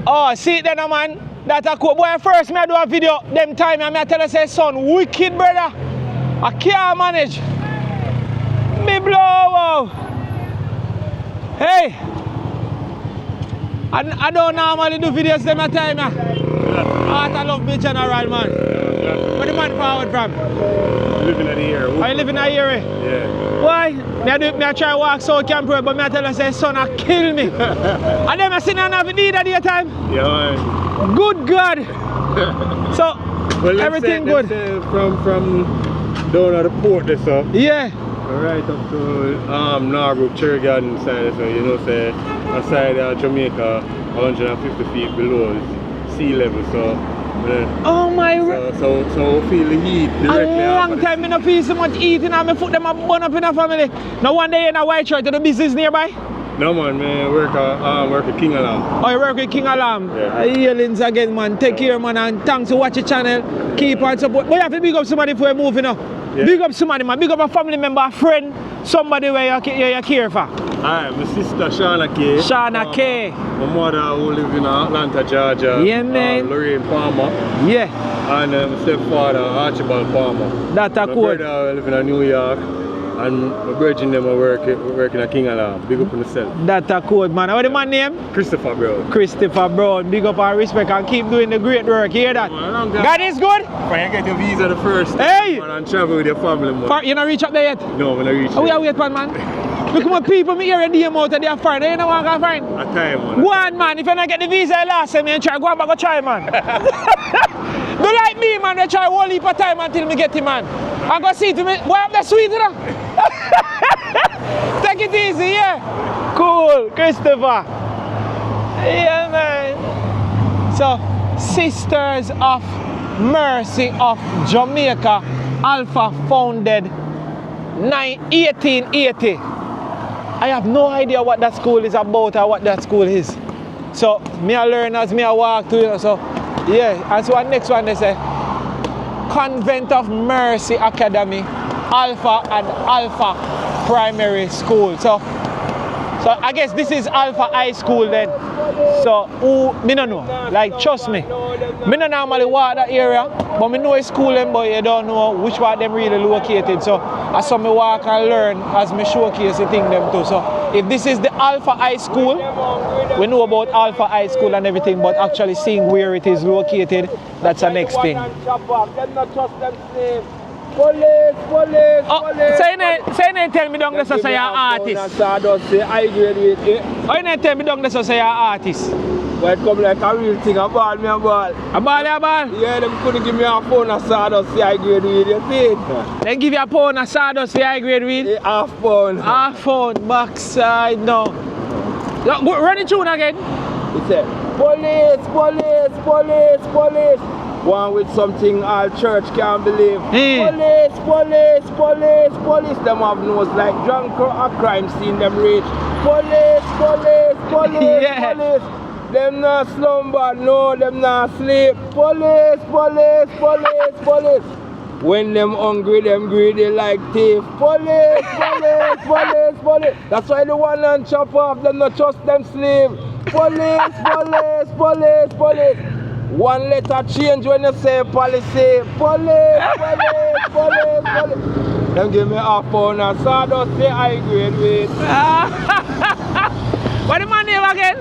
Oh, see it then, man. That a cool boy. First, me I do a video. Them time, I tell you, say, son, wicked brother. I can't manage. Me blow out. Hey. I don't normally do videos them at time. I love me general, man. Where the man forward from? Living at the year. Are you living at Erie? Yeah. Why? I try to walk South Camp Road, but I tell you, say, son, I kill me. And then I sit down and have need at the time. Yeah, man. Good God. So, well, everything good. From down at the port there, so. Yeah. Right up to Norbrook, Cherry Garden side, so you know, say, outside Jamaica, 150 feet below sea level, so. Oh my! So we feel the heat directly. A long time I don't feel so much heat and my foot them a burn up in the family. Now one day in a white shirt to the business nearby? No man, I work at King Alarm. Oh, you work with King Alarm? Yeah. Healings again, man. Take care, man, and thanks for watching the channel. Keep on support. But you have to big up somebody before you move, you know. Yeah. Big up somebody, man. Big up a family member, a friend, somebody where you care for. Alright, my sister Shauna K. Shauna K. My mother who lives in Atlanta, Georgia. Yeah, man. Lorraine Palmer. Yeah. And my stepfather, Archibald Palmer. That's a cool. My brother lives in New York. And my brethren them are working at King Alarm. Big up on yourself. That's a code, man. What's the man name? Christopher Brown. Christopher Brown. Big up and respect and keep doing the great work. You hear that? Man, God is good? When you get your visa the first time, hey! Man, and travel with your family, man. You not reach up there yet? No, I'm not reach Oh, we are wait, man. Look at my people, me hear a DM out of their fine. You know what I can find? A time, man. One, man. If you not get the visa last time, you try go back and try, man. Don't like me, man. They try one heap of time until me get him, man. I'm going to see to me. Boy, I'm the sweet, you know? Take it easy, yeah? Cool, Christopher. Yeah, man. So, Sisters of Mercy of Jamaica, Alpha, founded 1880. I have no idea what that school is about or what that school is. So, me I learn as me I walk to, you know, so, yeah. And so, the next one they say, Convent of Mercy Academy, Alpha and Alpha Primary School. So I guess this is Alpha High School then. So me don't know. Like trust me. Me don't normally walk that area, but me know a school them, but you don't know which part them really located. So as some me walk and learn as me showcase the thing them too. So if this is the Alpha High School, we know about Alpha High School and everything, but actually seeing where it is located, that's the next thing. Police, police, police. Say you tell me down there so say you're an artist. I agree with it. Why you tell me down there so say you're an artist? But it come like a real thing, a ball, me a ball. A ball, a ball? Yeah, them couldn't give me a phone of sawdust, say I grade weed, you see it? They give you a pound of sawdust for high grade weed? Yeah, half pound. Half pound, backside, no. Run it tune again. He said, police, police, police, police. One with something all church can't believe. Police, police, police, police. Them have nose like drunk or a crime scene them reach. Police, police, police, yeah. police. Them not slumber, no, them not sleep. Police, police, police, police. When them hungry, them greedy like thief. Police, police, police, police. That's why the one and chop off, them not trust them sleep. Police, police, police, police. One letter change when you say policy. Police, police, police, police. Them give me half pound and sawdust say high grade weight. What the man name again?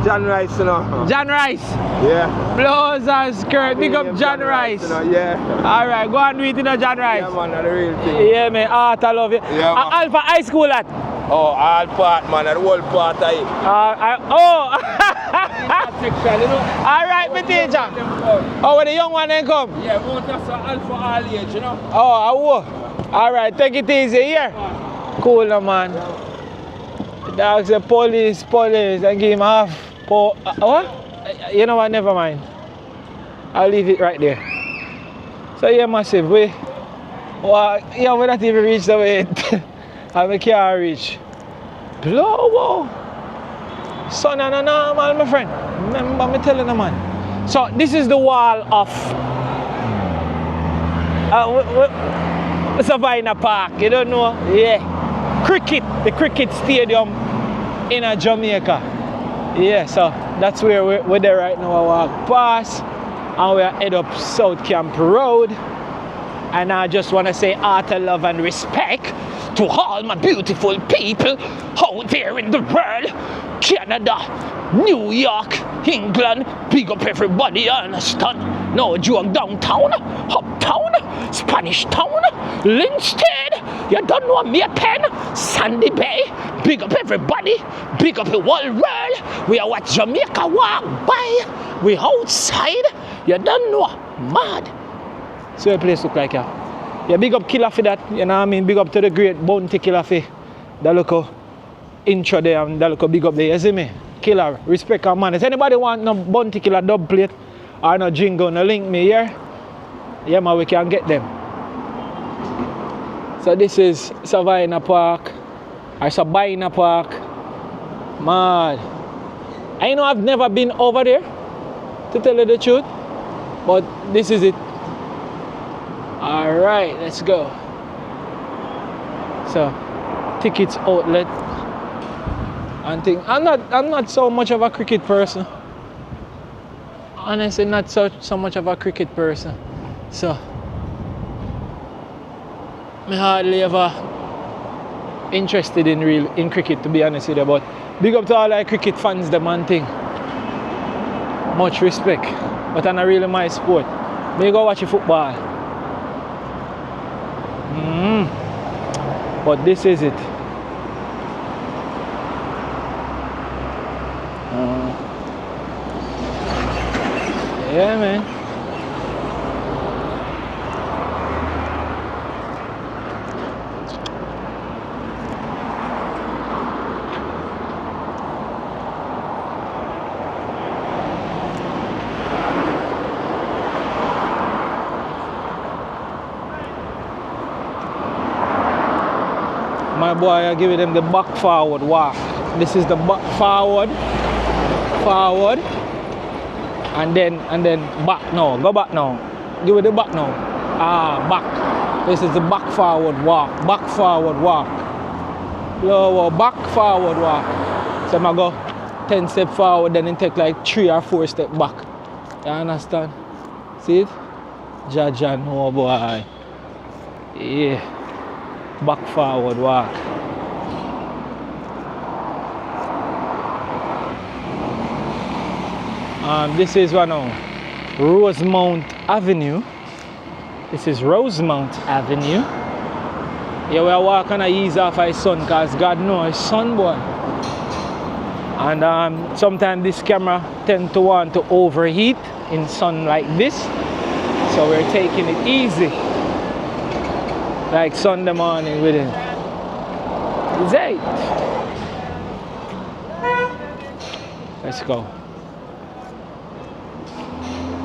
John Rice, you know. John Rice. Yeah. Blouse and skirt. Big up John Rice. You know, yeah. Alright, go and do it, you know, John Rice. Yeah, man, that's the real thing. Yeah, man. Art, I love it. Yeah, man. Alpha High School at? Oh, all part, man. The whole part of it. Oh! Section, you know. Alright, my teacher. Oh, when the young one then come? Yeah, we want us alpha all age, you know. Oh, I will. Alright, take it easy here. Cool, no, man. The dog said police, police, and give him half. What? You know what? Never mind. I'll leave it right there. So, yeah, massive. We not even reached the way. I can't reach. Blow. Son and a normal, my friend. Remember me telling the man. So, this is the wall of Savannah Park. You don't know? Yeah. The cricket stadium in Jamaica. Yeah, so that's where we're there right now. I walk past and we're head up South Camp Road. And I just want to say art, love and respect to all my beautiful people out there in the world. Canada, New York, England, big up everybody, understand? No joke, downtown, uptown, Spanish Town, Linstead, you don't know me a pen, Sandy Bay, big up everybody, big up the whole world. We are what Jamaica walk by, we outside, you don't know, mad. So your place look like, yeah. Yeah, big up Killer for that, you know what I mean? Big up to the great Bounty Killer for that look intro there and that look big up there, you see me? Killer, respect our manners. Anybody want no Bounty Killer dub plate or no jingle, no link me here? Yeah, man, we can get them. So this is Savannah Park, or Sabina Park. Man, I know I've never been over there, to tell you the truth, but this is it. Alright, let's go. So, tickets outlet. And thing. I'm not so much of a cricket person. Honestly, not so much of a cricket person. So, I'm hardly ever interested in cricket, to be honest with you. But big up to all the cricket fans, them and thing. Much respect. But I'm not really my sport. Me go watch football. But this is it. Yeah, man. My boy, I give them the back forward walk. This is the back forward, and then back now. Go back now. Give it the back now. Back. This is the back forward walk. Back forward walk. Lower back forward walk. So I go 10 steps forward, then it take like 3 or 4 steps back. You understand? See it? Jaja, no boy. Yeah. Back forward walk. This is one now, Rosemount Avenue. This is Rosemount Avenue. Yeah, we are walking to ease off his sun because God knows his son boy. And sometimes this camera tends to want to overheat in sun like this. So we're taking it easy. Like Sunday morning with it. It's 8. Let's go.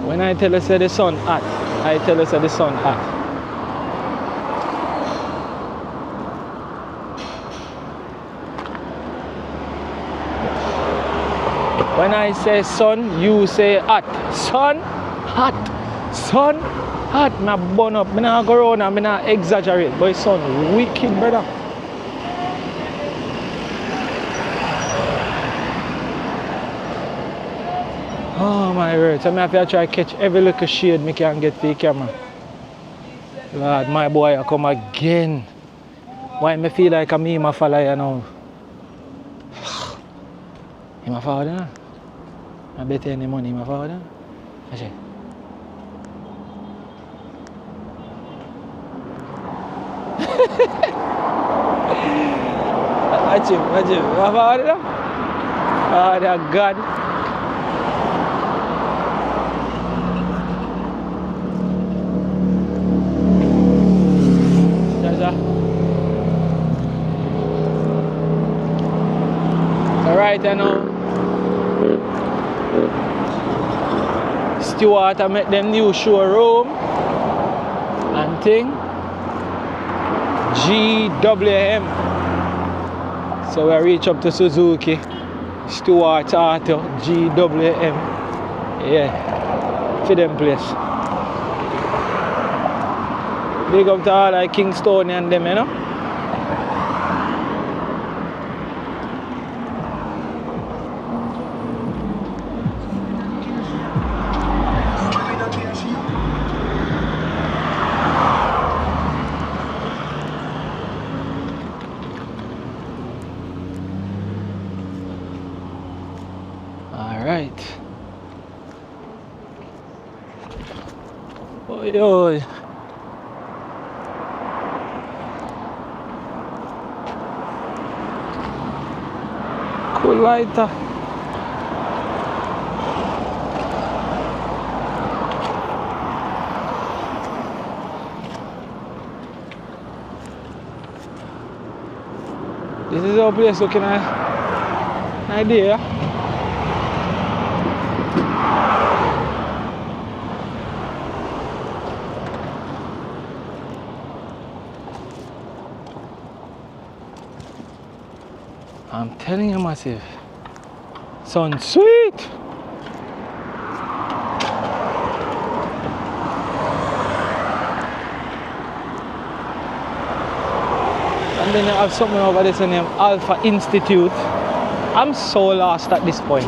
When I tell us that the sun hot, I tell us that the sun hot. When I say sun, you say hot. Sun, hot. Sun, hot. I burn up. I not go around and I not exaggerate. But sun, wicked, brother. Oh my word. So I have to try to catch every little shade I can get for the camera. Lord, my boy, I come again. Why me feel like I'm him a follow you now? Him a follow you? I bet any money him a follow you? I say. Watch him. Him a follow you? Oh, dear God. Right, I know. Stuart, I met them new showroom and thing. GWM. So we reach up to Suzuki. Stuart Auto, GWM. Yeah, for them place. Big up to all like Kingston and them, you know. Right. Oi, oi. Cool lighter. This is our place looking at an idea. I'm telling you, massive. Sounds sweet. And then you have something over there named Alpha Institute. I'm so lost at this point.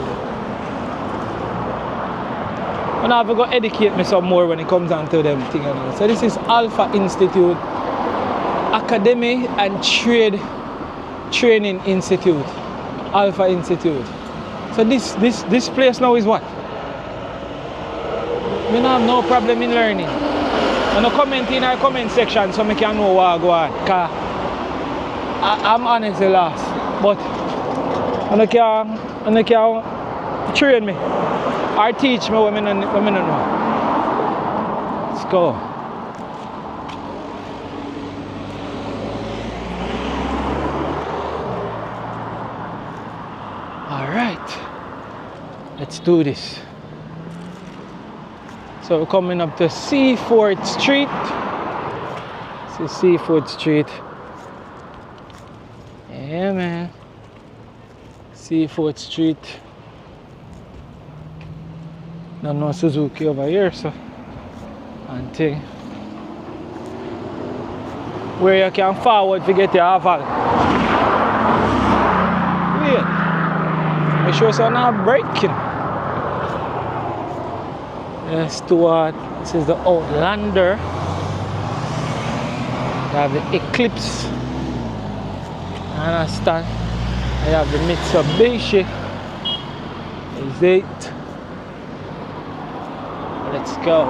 And I have to go educate me some more when it comes down to them things. So this is Alpha Institute, Academy and Training Institute, Alpha Institute. So this place now is what? We don't have no problem in learning. And no comment in our comment section so I can know what I go on. Cause I'm honestly lost. But I can train me or teach me what I don't know. Let's go. Let's do this. So we're coming up to Seaford Street. This is Seaford Street. Yeah, man. Seaford Street. Don't know Suzuki over here, so. And thing. Where you can forward to get your Vauxhall. Wait. Make sure it's not breaking. Yes, Stuart. This is the Outlander. I have the Eclipse. I understand. I have the Mitsubishi. Is it? Let's go.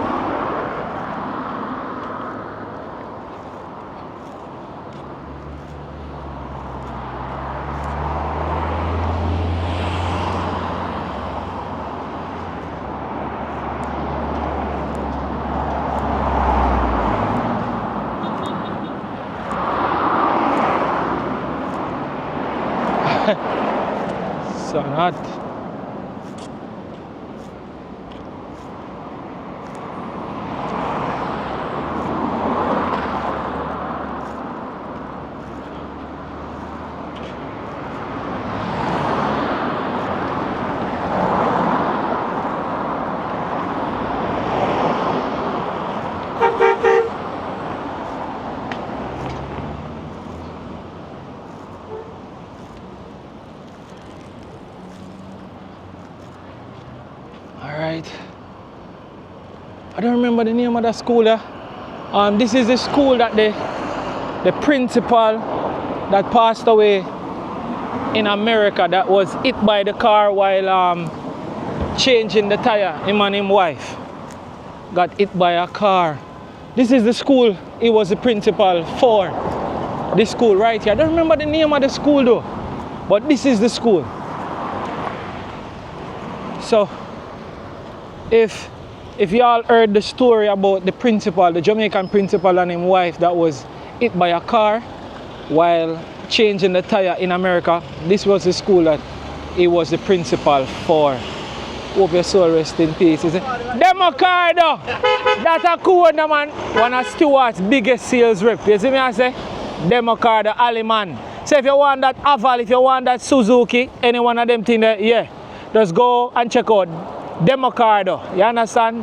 So hot. I don't remember the name of the school. This is the school that the principal that passed away in America that was hit by the car while changing the tire. Him and his wife got hit by a car. This is the school he was the principal for. This school right here. I don't remember the name of the school though, but this is the school. So if y'all heard the story about the principal, the Jamaican principal and his wife that was hit by a car while changing the tire in America, this was the school that he was the principal for. Hope your soul rest in peace. Democado! That's a cool man. One of Stuart's biggest sales rep. You see me I say? Democado, Aliman. So if you want that Aval, if you want that Suzuki, any one of them things there, yeah, just go and check out Democado. You understand?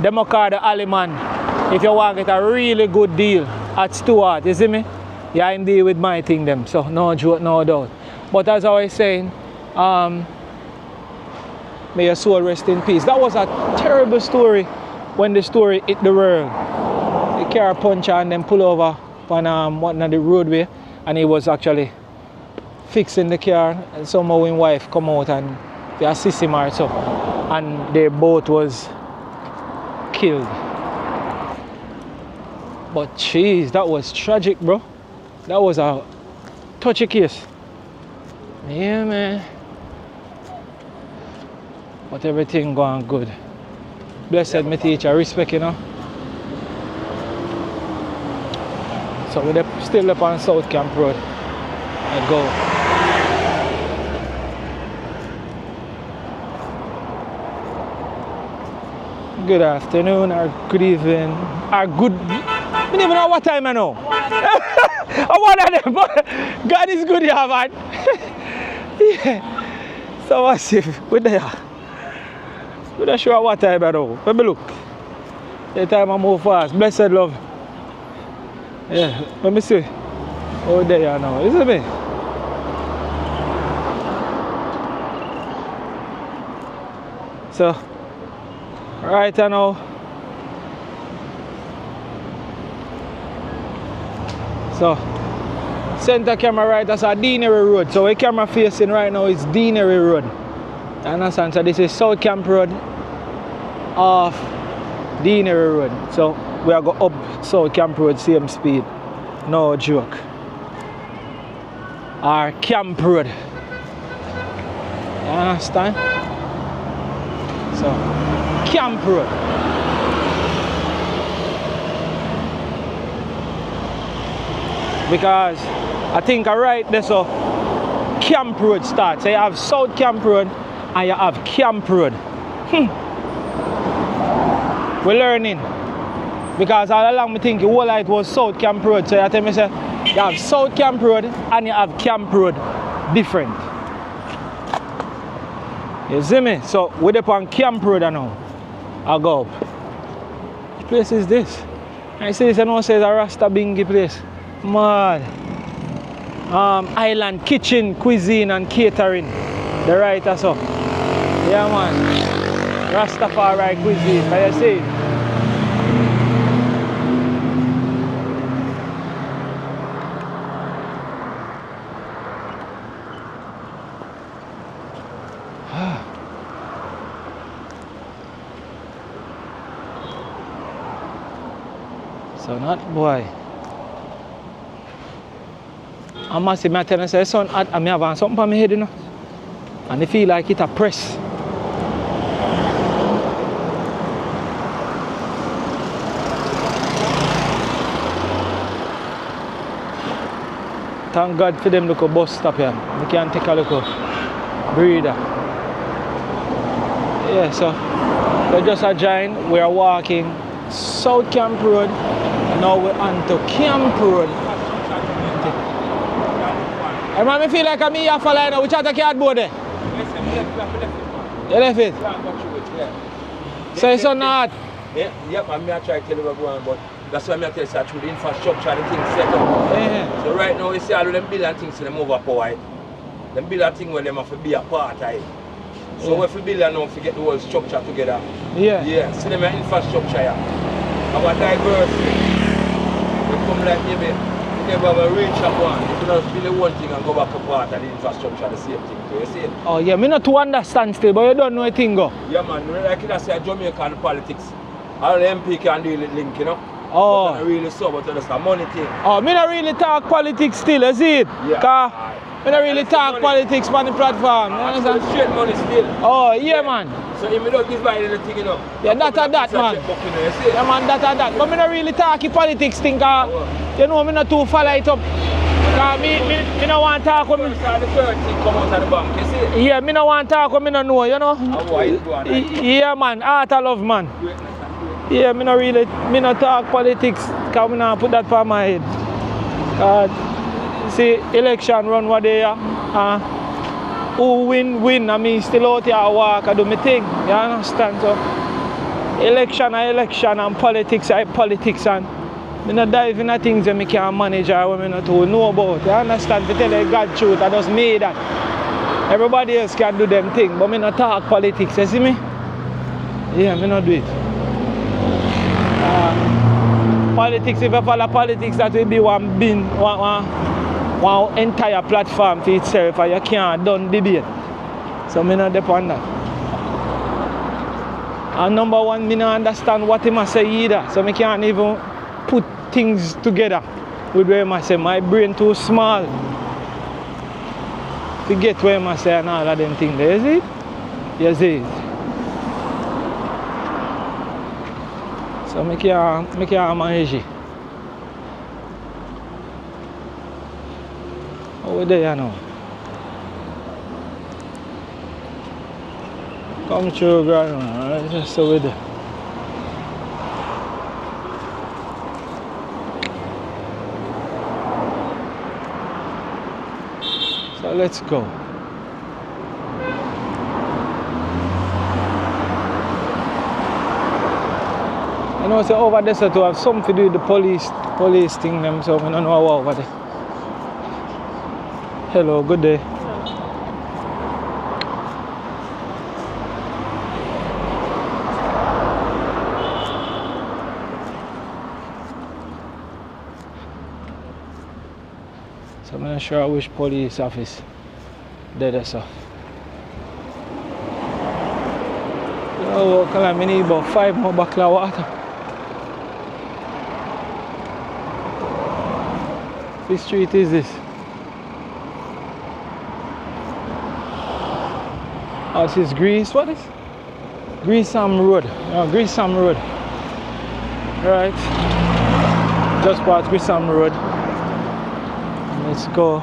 Democado, Aliman. If you want to get a really good deal at Stuart, you see me? Yeah, I'm deal with my thing them. So no joke, no doubt. But as I was saying, may your soul rest in peace. That was a terrible story when the story hit the world. The car puncher and then pull over on the roadway, and he was actually fixing the car, and somehow his wife come out and they assist him or so, and their boat was killed. But jeez, that was tragic, bro. That was a touchy case. Yeah, man. But everything going good. Blessed me teacher, respect, you know. So we're still up on South Camp Road. I go. Good afternoon or good evening or good. I don't even know what time I know. I want them, but God is good, yeah, man. Yeah. So what's if we're there? We're not sure what time I know. Let me look. The time I move fast. Blessed love. Yeah, let me see. Oh, there you are now. Isn't it? So, right now. So, center camera right, that's a Deanery Road. So, where camera facing right now is Deanery Road. You understand? So, this is South Camp Road off Deanery Road. So, we are going up South Camp Road, same speed. No joke. Our Camp Road. You understand? So, Camp Road. Because I think right there, so Camp Road starts. So you have South Camp Road and you have Camp Road. We're learning. Because all along I think the whole light was South Camp Road. So you tell me, say, you have South Camp Road and you have Camp Road different. You see me? So we're up on Camp Road now. I'll go up. What place is this? I see this and no says a Rasta Bingy place. Mad. Island Kitchen, Cuisine and Catering. The right or so. Yeah man. Rastafari Cuisine. Can you see? So not boy. I must say, I tell you, say, son, I have something on my head, you know. And I feel like it a press. Thank God for them look a bus stop here. We can take a look at breather. Yeah, so they just a join. We are walking South Camp Road. And now we're on to Camp Road. I feel like I'm here for line. Which other cardboard there? You left it? So it's not. Yep, I'm here trying to tell you what's going on, but that's why I'm tell you through the infrastructure, the things set up. Yeah. So right now, you see all of them building things to them overpowered. Them build a thing where them have to be a part of it. So if we build now, we get the whole structure together. Yeah. Yeah, see them infrastructure here. Our diversity. We come like maybe we never have a reach up one. If you don't build one thing and go back apart and the infrastructure the same thing. You see it? Oh yeah, me not to understand still, but you don't know a thing go. Yeah man, like you say Jamaican politics. All the MP can do it link, you know. Oh. But not really so, but it's a money thing. Oh, me not really talk politics still, you see it? Yeah. Cause me not really talk politics on the platform. You understand? Straight money still. Oh yeah, man. So if me don't give by anything, you know. Yeah, that man. Yeah man, that. But me not really talk politics thing, cause you know me not too follow it up. Cause me no want talk with me. The third thing come out of the bank, you see? Yeah, me no want talk with me no know, you know. Why you go on that? Yeah man, art I love man. Yeah, me no talk politics, cause me not put that for my head. See, election run what they are. Who win, I mean still out here walk, I do my thing. You understand? So election and politics are politics, and me not dive in things that me can't manage or what me not to know about. You understand? To tell you God truth, I just made that. Everybody else can do them thing, but me not talk politics, you see me? Yeah, me not do it. Politics, if you follow politics, that will be one entire platform for itself, and you can't done debate. So me not depend on that. And number one, me not understand what he must say either. So me can't even put things together with what he must say. My brain too small to get what he must say and all of them things. You see it? You see it? So me can't manage it. Over there now. Come through ground, just over there. So let's go. I know so over there so to have something to do with the police thing them, so I don't know what over there. Hello, good day. So I'm not sure which police office there so. Oh, I need about 5 more buckets of water. Which street is this? Oh, this is Greece. What is? Greesham Road. Oh, Greesham Road. Right. Just past Greesham Road. Let's go.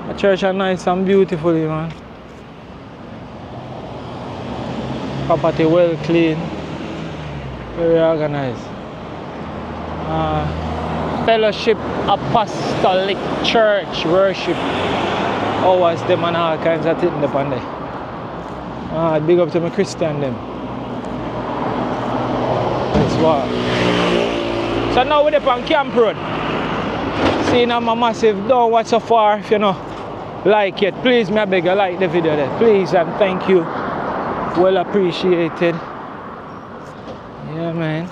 The church is nice and beautiful, man. Property well clean. Very organized. Fellowship Apostolic Church worship. Always them and all kinds of things upon there. Big up to my Christian them. That's what. So now we're up on Camp Road. See now my massive, don't watch so far if you know like it. Please me I beg you like the video there. Please and thank you. Well appreciated. Yeah man.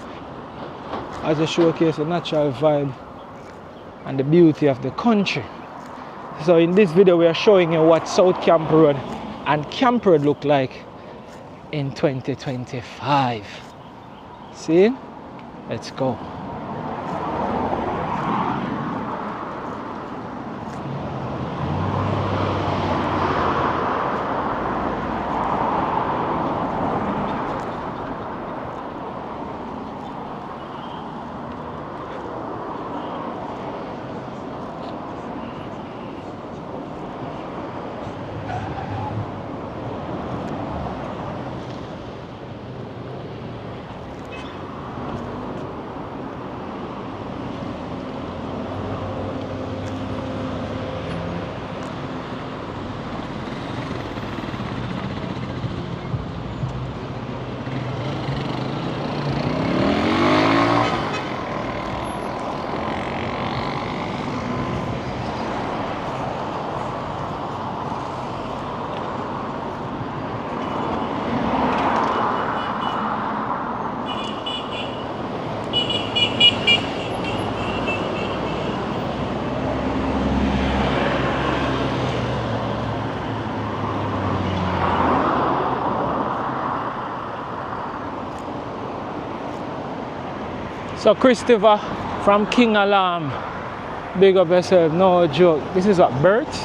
As a showcase the natural vibe and the beauty of the country. So in this video we are showing you what South Camp Road and Camp Road look like in 2025. See? Let's go. So Christopher from King Alarm, big up yourself, no joke. This is what, birds?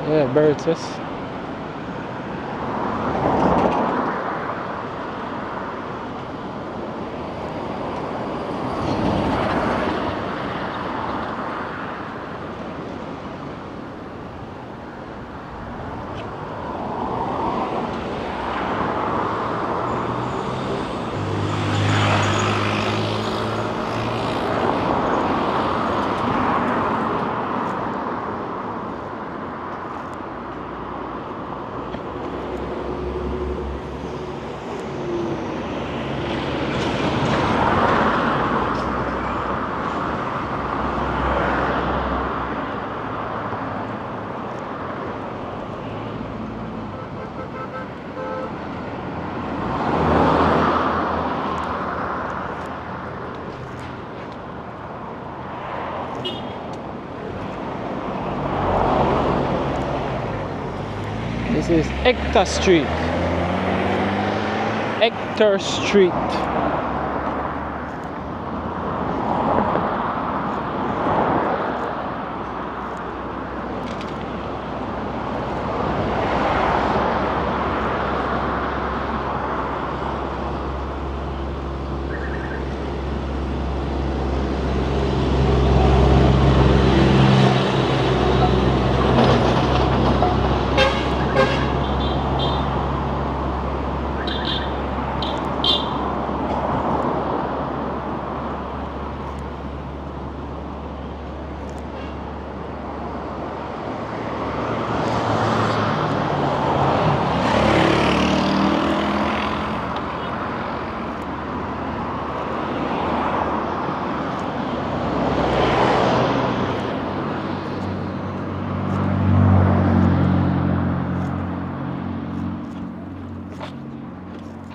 Yeah, birds, yes. This is Hector Street. Hector Street.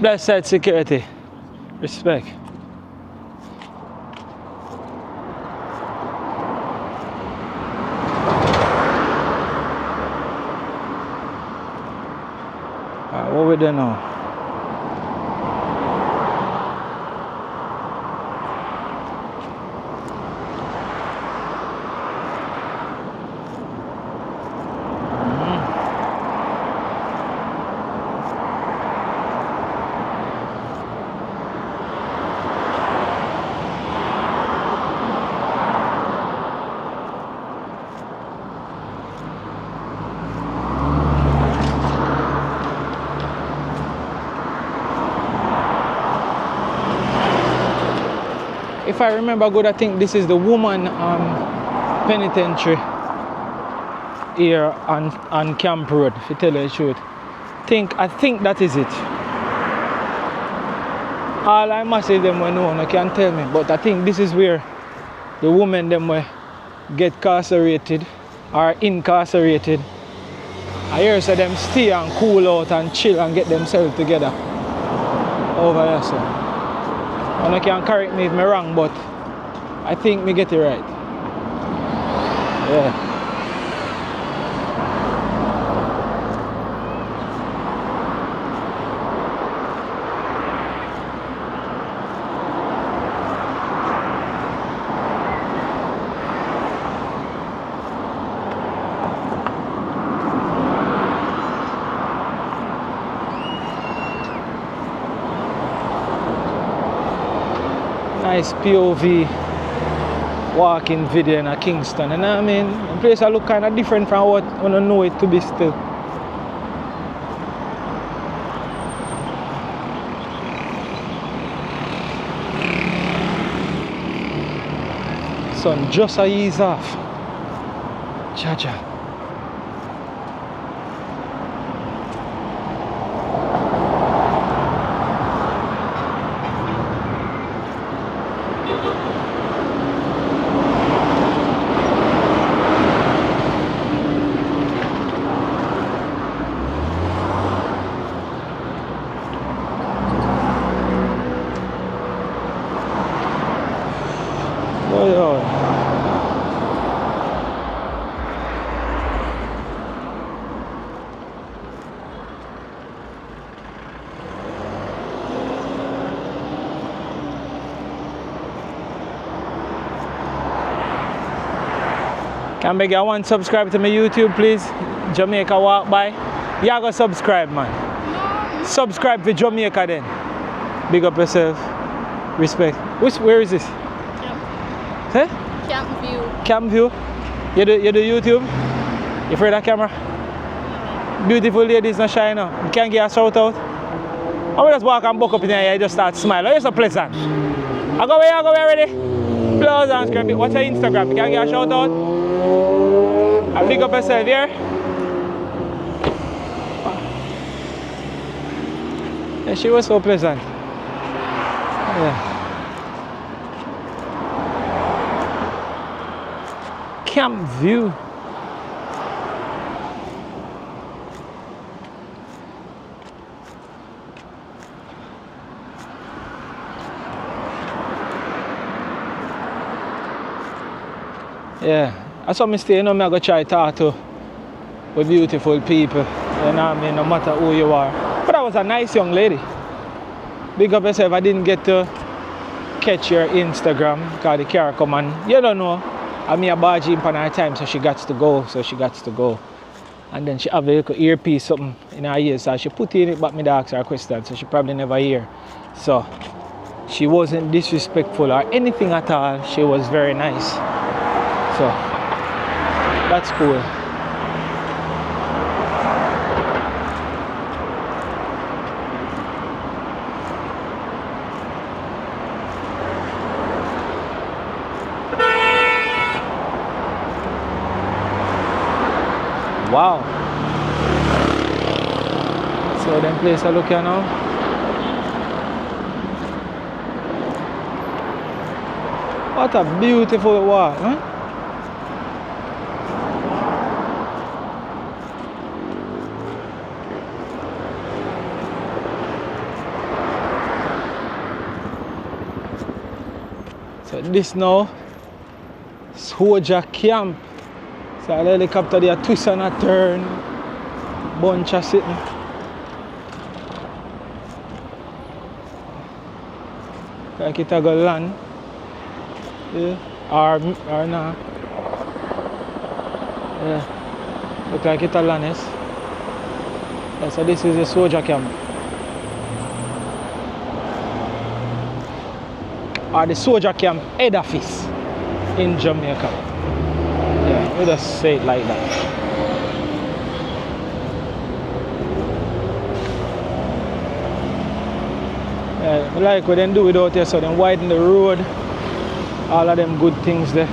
Bless side security. Respect. Alright, what we do now? If I remember good, I think this is the woman penitentiary here on Camp Road, if you tell you the truth. I think that is it. All I must say them will know, no can tell me, but I think this is where the women them will get carcerated or incarcerated. I hear so them stay and cool out and chill and get themselves together over there, so. And I can correct me if I'm wrong, but I think me get it right. Yeah. Nice POV walking video in Kingston, you know what I mean? The place I look kind of different from what I know it to be still. Sun just a ease off. Cha-cha. Can I beg you one subscribe to my YouTube, please? Jamaica Walk By. You go subscribe, man. Subscribe for Jamaica then. Big up yourself. Respect. Where is this? Camp. Hey? Camp View. Camp View? You do YouTube? You afraid of camera? Beautiful ladies not shy now. You can't get a shout out. I will just walk and buck up in here and just start smiling. You're so pleasant. I go away already. Blouse and scrap it. What's your Instagram? You can't get a shout out? And big up yourself here. Yeah, she was so pleasant. Yeah. Camp View. Yeah, that's what I stay, you know, I go try to talk to with beautiful people, you know what I mean, no matter who you are. But that was a nice young lady. Big up yourself, I didn't get to catch your Instagram, because the car come and, you don't know, I mean a barge in on her time, so she got to go, And then she have a little earpiece, something in her ears, so she put it in it, but me to ask her a question, so she probably never hear. So, she wasn't disrespectful or anything at all, she was very nice. So, that's cool. Wow. So them place I look here now. What a beautiful walk, huh? So this now, soldier camp. So the helicopter they twist and a turn, bunch of sitting. Like it a go land. Yeah. Or nah. Yeah. Look like it a land, yes. Yeah, so this is a soldier camp. Or the soldier camp head office in Jamaica. Yeah, we just say it like that. Yeah, I like what they do without here, so they widen the road. All of them good things there.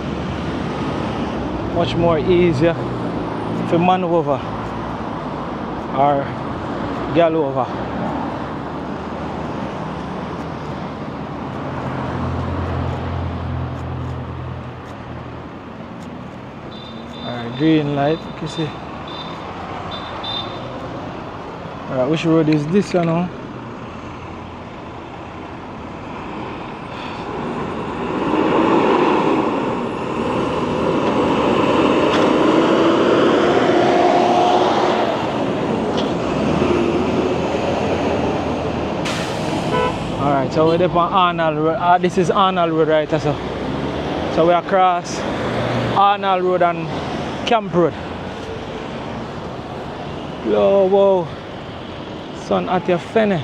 Much more easier to maneuver or get over. Green light, you can see. Alright, which road is this one now? Alright, so we're up on Arnold Road. This is Arnold Road, right? So we across Arnold Road and Camp Road. Whoa, whoa. Sun at your fenne.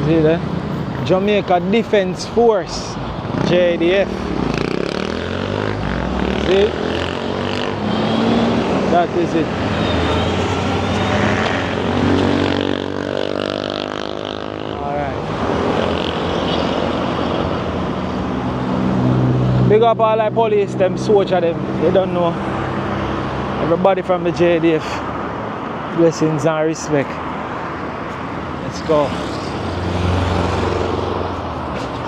See there? Jamaica Defence Force, JDF. See? That is it. Alright. Big up all the police, them soldier them. They don't know. Everybody from the JDF. Blessings and respect. Let's go.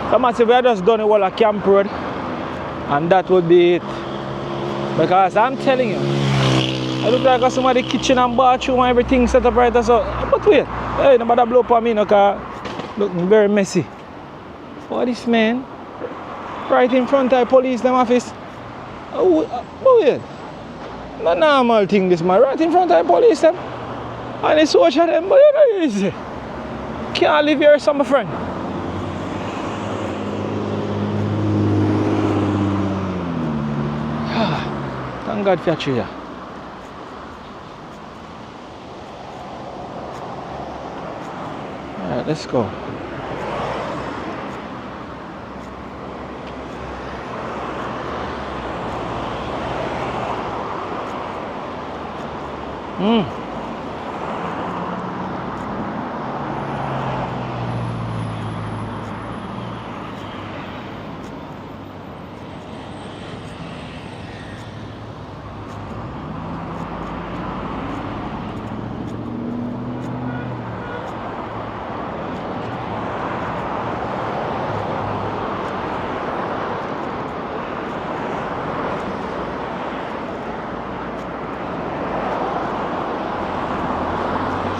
Come on, see, we have just done a whole of Camp Road. And that would be it. Because I'm telling you, I look like somebody kitchen and bathroom and everything set up right. So, but wait, hey, nobody blow up on me, no, because looking very messy. What is man? Right in front of the police them office. Oh, wait. No normal thing this man, right in front of the police them. And the soldier them, but you know easy. Can't live here, some friend. Thank God for your tree. Alright, let's go.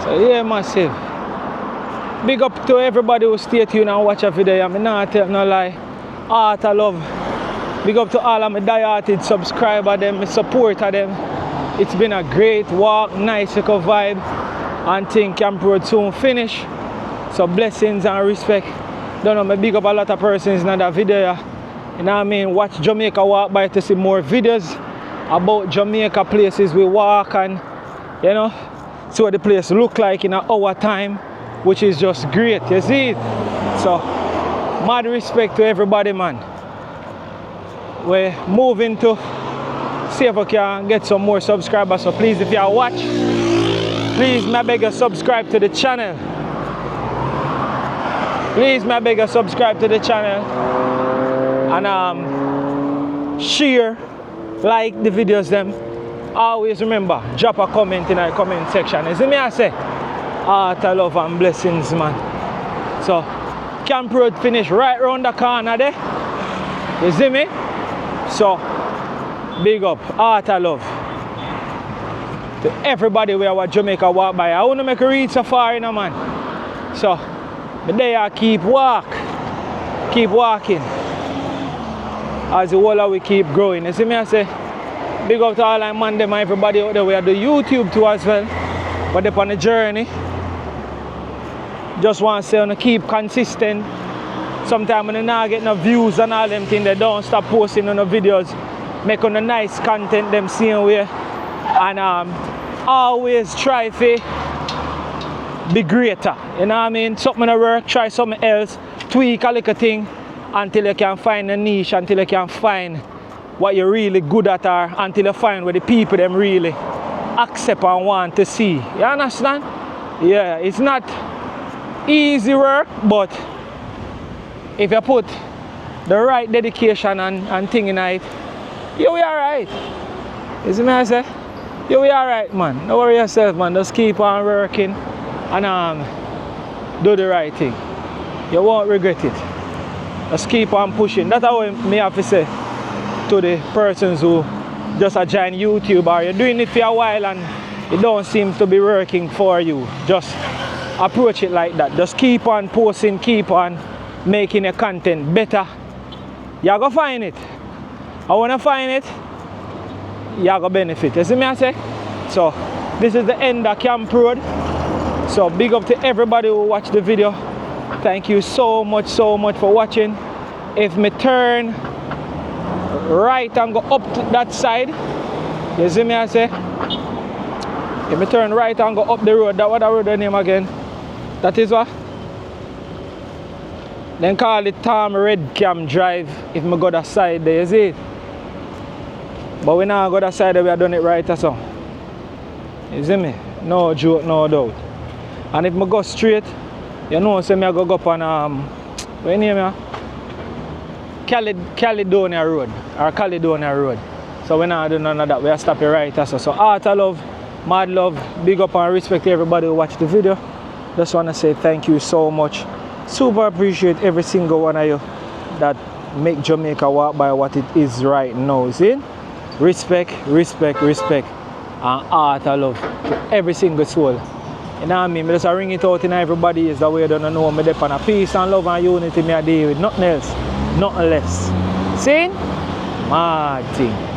So yeah, massive. Big up to everybody who stay tuned and watch a video. I'm not telling no lie. Heart of love. Big up to all of my die-hearted subscribers, them, my supporter them. It's been a great walk, nice little vibe. And think Camp Road soon finish. So blessings and respect. Don't know, me big up a lot of persons in that video. You know what I mean? Watch Jamaica Walk By to see more videos about Jamaica places we walk and, you know, see what the place look like in an hour time, which is just great, you see it? So, mad respect to everybody, man. We're moving to see if we can get some more subscribers, so please, if you are watch, please, may I beg you subscribe to the channel. Please, may I beg you subscribe to the channel and share, like the videos them. Always remember, drop a comment in the comment section. You see me I say? Heart of love and blessings, man. So, Camp Road finish right round the corner there. You see me? So, big up, heart of love to everybody where our Jamaica Walk By. I want to make a reach so far, you know, man. So, but there I keep walking. As the whole we keep growing. You see me I say? Big up to all my man them and everybody out there. We are the YouTube too as well. But they're on the journey. Just want to say, to keep consistent. Sometimes when they not get no views and all them things, they don't stop posting on the videos. Make on a nice content them same way. And always try to be greater. You know what I mean? Something to work, try something else, tweak a little thing until you can find a niche, until you can find what you're really good at, or until you find where the people them really accept and want to see. You understand? Yeah, it's not easy work, but if you put the right dedication and thing in it, you'll be alright. You see me I say? You'll be alright, man. Don't worry yourself, man. Just keep on working and do the right thing. You won't regret it. Just keep on pushing. That's how me have to say to the persons who just join YouTube, or you're doing it for a while and it don't seem to be working for you. Just approach it like that. Just keep on posting, keep on making your content better. You're gonna find it. I wanna find it, you're gonna benefit. You see me I say? So this is the end of Camp Road. So big up to everybody who watched the video. Thank you so much for watching. If me turn right and go up to that side, you see me I say? If me turn right and go up the road, that what the road name again? That is what? Then call it Tom Red Cam Drive if me go that side there, you see it? But we now go that side we have done it right or so. You see me? No joke, no doubt. And if me go straight, you know say me I go up on what name ya? Caledonia Road or Caledonia Road. So we not do none of that. We are stopping right or so. So heart of love, mad love, big up and respect to everybody who watched the video. Just want to say thank you so much. Super appreciate every single one of you that make Jamaica walk by what it is right now. See? Respect, and heart of love to every single soul. You know what I mean? I just ring it out in everybody is the way they don't know me depend on peace and love and unity me I deal with. Nothing else, nothing less. See? Mad thing.